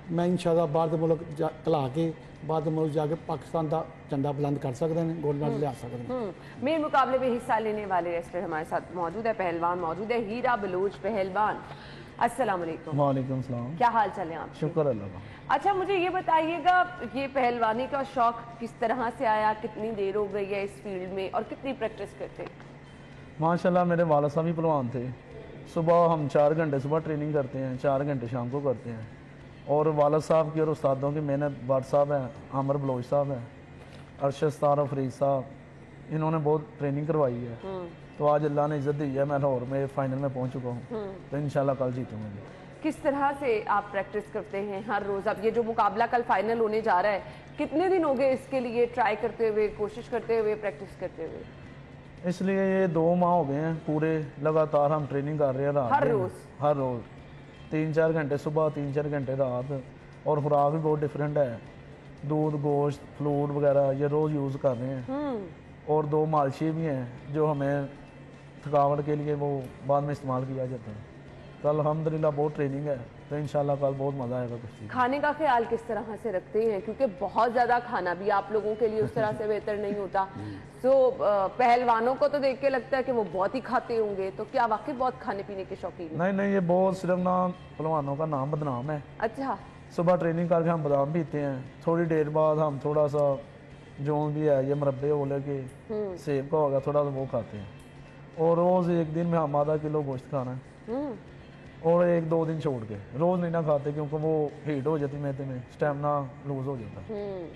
मैं इंशाअल्लाह बाहर के मुल्क कला के बाहर के मुल्क जाके पाकिस्तान का झंडा बुलंद कर सकते हैं, गोल्ड मेडल लिया सकते हैं। मेन मुकाबले में हिस्सा लेने वाले रेसलर हमारे साथ मौजूद है, पहलवान मौजूद है, हीरा बलोच पहलवान। अस्सलाम वालेकुम। वालेकुम सलाम। क्या हाल चाल है आप? शुक्र अल्लाह का। अच्छा, मुझे ये बताइएगा ये पहलवानी का शौक किस तरह से आया, कितनी देर हो गई है इस फील्ड में, और कितनी प्रैक्टिस करते हैं? माशाल्लाह मेरे वालिद साहब भी पहलवान थे। सुबह हम 4 घंटे सुबह ट्रेनिंग करते हैं, 4 घंटे शाम को करते हैं। और वालिद साहब की और उस्तादों की मेहनत, बाट साहब हैं, आमर बलोच साहब हैं, अरशद सतार फरीद साहब, इन्होंने बहुत ट्रेनिंग करवाई है, तो आज अल्लाह ने इज्जत दी है, मैं लाहौर में फाइनल में पहुंच चुका हूँ, तो इंशाल्लाह कल जीतूंगा। किस तरह से आप प्रैक्टिस करते हैं हर रोज? अब ये जो मुकाबला कल फाइनल होने जा रहा है, कितने दिन हो गए इसके लिए ट्राई करते हुए, कोशिश करते हुए, प्रैक्टिस करते हुए? इसलिए ये 2 माह हो गए हैं पूरे लगातार हम ट्रेनिंग कर रहे हैं रात हर दिन। रोज? हर रोज 3-4 घंटे सुबह, 3-4 घंटे रात, और खुराक भी बहुत डिफरेंट है, दूध, गोश्त, फ्लूड वगैरह ये रोज़ यूज़ कर रहे हैं, और 2 मालशी भी हैं जो हमें थकावट के लिए वो बाद में इस्तेमाल किया जाता है। कल अल्हम्दुलिल्लाह बहुत ट्रेनिंग है, तो इंशाल्लाह कल बहुत मज़ा आएगा कुश्ती। खाने का ख्याल किस तरह से रखते हैं, क्योंकि बहुत ज़्यादा खाना भी आप लोगों के लिए उस तरह से बेहतर नहीं होता, तो पहलवानों को तो देख के लगता है कि वो बहुत ही खाते होंगे, तो क्या वाकई बहुत खाने पीने के शौकीन हैं? नहीं, ये बहुत सिर्फ ना पहलवानों का नाम बदनाम है। अच्छा। सुबह ट्रेनिंग करके हम बादाम पीते हैं, थोड़ी देर बाद हम थोड़ा सा जो भी है ये मुरब्बे हो लगे, सेब का हो गया, थोड़ा सा वो खाते हैं, और रोज़ एक दिन में हम आधा किलो गोश्त खाना है, और 1-2 दिन छोड़ के, रोज़ नहीं ना खाते क्योंकि वो हीट हो जाती मैदे में, स्टेमिना लूज हो जाता है।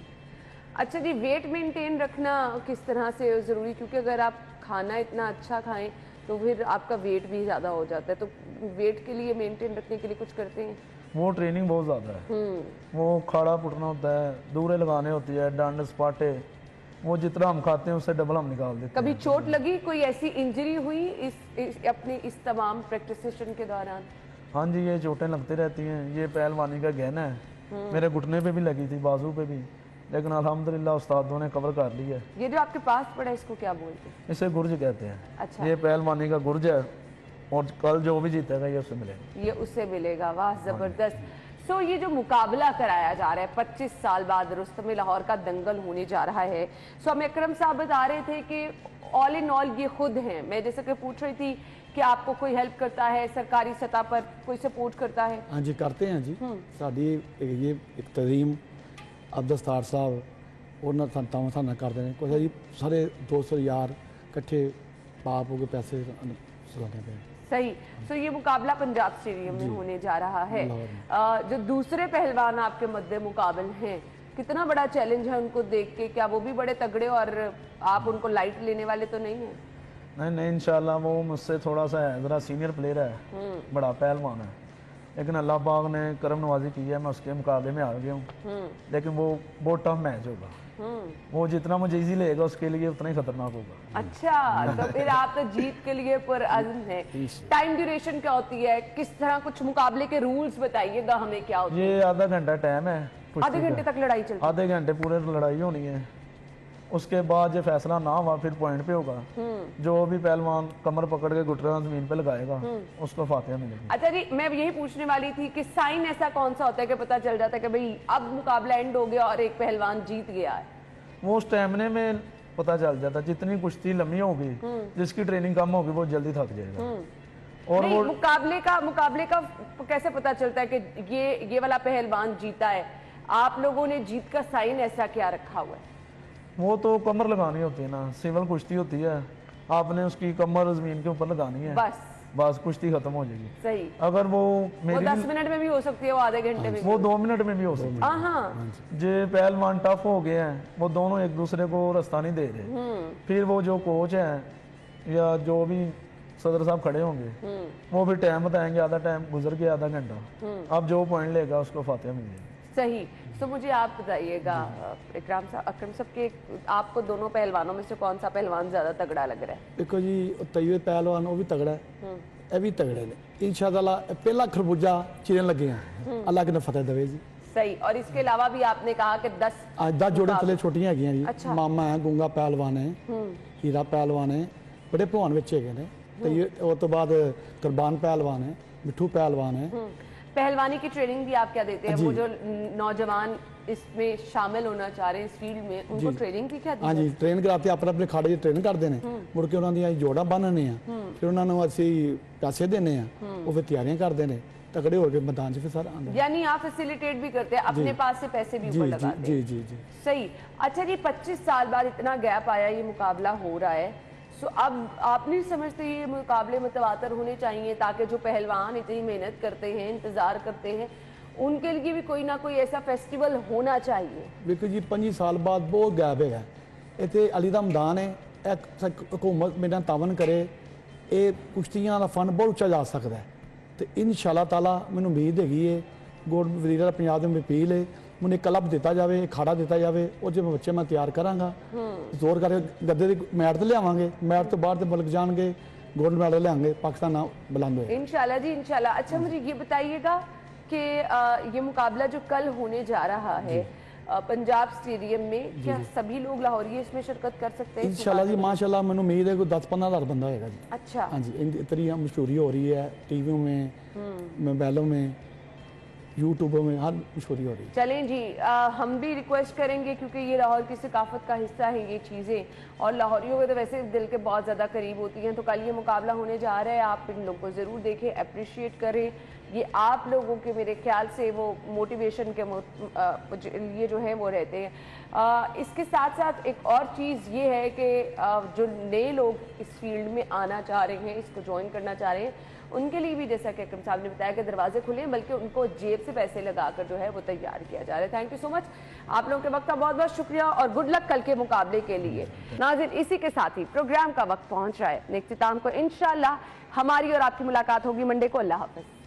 अच्छा जी, वेट मेंटेन रखना किस तरह से ज़रूरी, क्योंकि अगर आप खाना इतना अच्छा खाएं तो फिर आपका वेट भी ज़्यादा हो जाता है, तो वेट के लिए मेंटेन रखने के लिए कुछ करते हैं? वो ट्रेनिंग बहुत ज़्यादा है, वो खाड़ा पुटना होता है, दूरे लगाने होती है, डंड स्पाटे, वो जितना हम खाते हैं उससे डबल हम निकाल देते हैं। कभी चोट लगी, कोई ऐसी इंजरी हुई अपने इस तमाम प्रैक्टिस सेशन के दौरान? हाँ जी, ये चोटें लगती रहती हैं, ये पहलवानी का गहना है, मेरे घुटने पे भी लगी थी, बाजू पे भी, लेकिन अल्हम्दुलिल्लाह उस्तादों ने कवर कर लिया है। ये जो आपके पास पड़ा है इसको क्या बोलते हैं? इसे गुर्ज कहते हैं। अच्छा। ये पहलवानी का गुर्ज है, और कल जो भी जीतेगा ये उससे मिलेगा। ये उससे मिलेगा, वाह जबरदस्त। सो ये जो मुकाबला कराया जा रहा है 25 साल बाद रुस्तम लाहौर का दंगल होने जा रहा है, सो हमें अकरम साहब बता रहे थे कि ऑल इन ऑल ये खुद हैं, मैं जैसे कि पूछ रही थी कि आपको कोई हेल्प करता है, सरकारी सतह पर कोई सपोर्ट करता है? हाँ जी, करते हैं जी। साड़ी ये एक तजीम अब्दुस्तार साहब ਉਹਨਾਂ ਸੰਤਾਂ ਸਾਨੂੰ ਕਰਦੇ ਨੇ ਕੋਈ ਜੀ ਸਾਰੇ ਦੋਸਤ यार इकट्ठे पाप हो के पैसे सुलाते हैं। सही। तो ये मुकाबला पंजाब स्टेडियम में होने जा रहा है। जो दूसरे पहलवान आपके मद्दे मुकाबल हैं, कितना बड़ा चैलेंज है उनको देख के? क्या वो भी बड़े तगड़े और आप उनको लाइट लेने वाले तो नहीं है? नहीं इंशाल्लाह वो मुझसे थोड़ा सा है, ज़रा सीनियर प्लेयर है, बड़ा पहलवान है, लेकिन अल्लाह पाक ने करम नवाजी की है, मैं उसके मुकाबले में आ गया हूँ, लेकिन वो बहुत टफ मैच होगा, वो जितना मुझे इजी लेगा उसके लिए उतना ही खतरनाक होगा। अच्छा, तो फिर आप तो जीत के लिए पुरअज़्म हैं। टाइम ड्यूरेशन क्या होती है, किस तरह, कुछ मुकाबले के रूल्स बताइएगा हमें, क्या होती है? ये आधा घंटा टाइम है, आधे घंटे तक लड़ाई चलती है? आधे घंटे पूरे लड़ाई होनी है, उसके बाद जो फैसला ना हुआ फिर पॉइंट पे होगा, जो भी पहलवान कमर पकड़ के घुटना जमीन पे लगाएगा उसको फातिहा मिलेगी। अच्छा जी, मैं यही पूछने वाली थी कि साइन ऐसा कौन सा होता है कि पता चल जाता है कि भाई अब मुकाबला एंड हो गया और एक पहलवान जीत गया है? वो स्टैमिने में पता चल जाता है, जितनी कुश्ती लंबी होगी, जिसकी ट्रेनिंग कम होगी वो जल्दी थक जाएगा। और वो मुकाबले का कैसे पता चलता है कि ये वाला पहलवान जीता है? आप लोगों ने जीत का साइन ऐसा क्या रखा हुआ है? वो तो कमर लगानी होती है ना, सिविल कुश्ती होती है, आपने उसकी कमर जमीन के ऊपर लगानी है, बस कुश्ती खत्म हो जाएगी। सही। अगर वो 10 मिनट में भी हो सकती है, वो आधे घंटे में, वो 2 मिनट में भी हो सकती है। जो पहलवान टफ हो गए हैं वो दोनों एक दूसरे को रास्ता नहीं दे रहे, फिर वो जो कोच है या जो भी सदर साहब खड़े होंगे वो भी टाइम बताएंगे, आधा टाइम गुजर गया, आधा घंटा, अब जो पॉइंट लेगा उसको फातिहा मिल जाएगी। सही। तो मुझे आप बताइएगा अकरम साहब के, आपको दोनों पहलवानों में से कौन सा पहलवान ज्यादा तगड़ा लग रहा है? देखो जी, तैयब पहलवान वो भी तगड़ा है, ये भी तगड़े ने, इंशाअल्लाह पहला खरबूजा चिरन लगे हैं, अल्लाह की फतेह देवे जी। सही। और इसके अलावा भी आपने कहा कि 10 जोड़े थले छोटियां हैगियां जी। अच्छा। मामा है, गुंगा पहलवान है, हीरा पहलवान है, बड़े भलवान बच्चे हैगे ने, तो तो बाद कुरबान पहलवान है, मिठू पहलवान है। पहलवानी की ट्रेनिंग भी आप क्या देते हैं? वो जो नौजवान इसमें शामिल होना चाह रहे हैं इस फील्ड में, उनको ट्रेनिंग की क्या दी? हाँ जी, ट्रेन कराते अपने अपने खाड़े ट्रेन करते हैं, मुड़ के उन्होंने जोड़ा बन्नने आ, फिर उन्होंने असी पैसे देने आ, वो फिर तैयारियां करते हैं, तगड़े होकर मैदान फिर सारा आंदे। यानी आप फैसिलिटेट भी करते हैं, अपने पास से पैसे भी ऊपर लगाते हैं? जी जी जी। सही। अच्छा जी, 25 साल बाद इतना गैप आया, ये मुकाबला हो रहा है, सो अब आप नहीं समझते ये मुकाबले मुतवातर होने चाहिए ताकि जो पहलवान इतनी मेहनत करते हैं, इंतजार करते हैं, उनके लिए भी कोई ना कोई ऐसा फेस्टिवल होना चाहिए? देखो जी, 25 साल बाद बहुत गैप है, इतने अली दा मैदान है, हुकूमत मेरे नाल तावन करे, ये कुश्तियां का फंड बहुत उच्चा जा सकता है। तो इंशाअल्लाह ताला मैनूं उम्मीद हैगी है, गौरमेंट वजीर पंजाब में अपील है, मैंने क्लब दिता जाए, एक खाड़ा दिता जाए, और जो बच्चे मैं तैयार कराँगा, जोर करके गद्दे की मैट तो लियावांगे, मैट तो बाहर तो मुल्क जाएंगे, गोल्ड मेडल लेंगे, पाकिस्तान नाम बुलंद होएगा इंशाल्लाह जी इंशाल्लाह। अच्छा मुझे ये बताइएगा कि ये मुकाबला जो कल होने जा रहा है पंजाब स्टेडियम में, क्या सभी लोग लाहौरी इसमें शिरकत कर सकते हैं? इंशाल्लाह जी माशाल्लाह, मैंने उम्मीद है कोई 10-15 हज़ार बंदा होएगा जी। अच्छा हाँ जी, इतनी मशहूरी हो रही है, टीवियों में, मोबाइलों में, यूट्यूब में, हर मशहूरी हो रही है। चलें जी, हम भी रिक्वेस्ट करेंगे क्योंकि ये लाहौर की सकाफत का हिस्सा है ये चीज़ें, और लाहौरियों के तो वैसे दिल के बहुत ज़्यादा करीब होती हैं। तो कल ये मुकाबला होने जा रहा है, आप इन लोगों को ज़रूर देखें, अप्रिशिएट करें। ये आप लोगों के मेरे ख्याल से वो मोटिवेशन के लिए जो है वो रहते हैं। इसके साथ साथ एक और चीज़ ये है कि जो नए लोग इस फील्ड में आना चाह रहे हैं, इसको ज्वाइन करना चाह रहे हैं, उनके लिए भी जैसा कि अकरम साहब ने बताया कि दरवाजे खुले, बल्कि उनको जेब से पैसे लगाकर जो है वो तैयार किया जा रहा है। थैंक यू सो मच, आप लोगों के वक्त का बहुत बहुत शुक्रिया और गुड लक कल के मुकाबले के लिए। नाज़रीन, इसी के साथ ही प्रोग्राम का वक्त पहुंच रहा है अपने इख्तिताम को। इंशाल्लाह हमारी और आपकी मुलाकात होगी मंडे को। अल्लाह हाफ़िज़।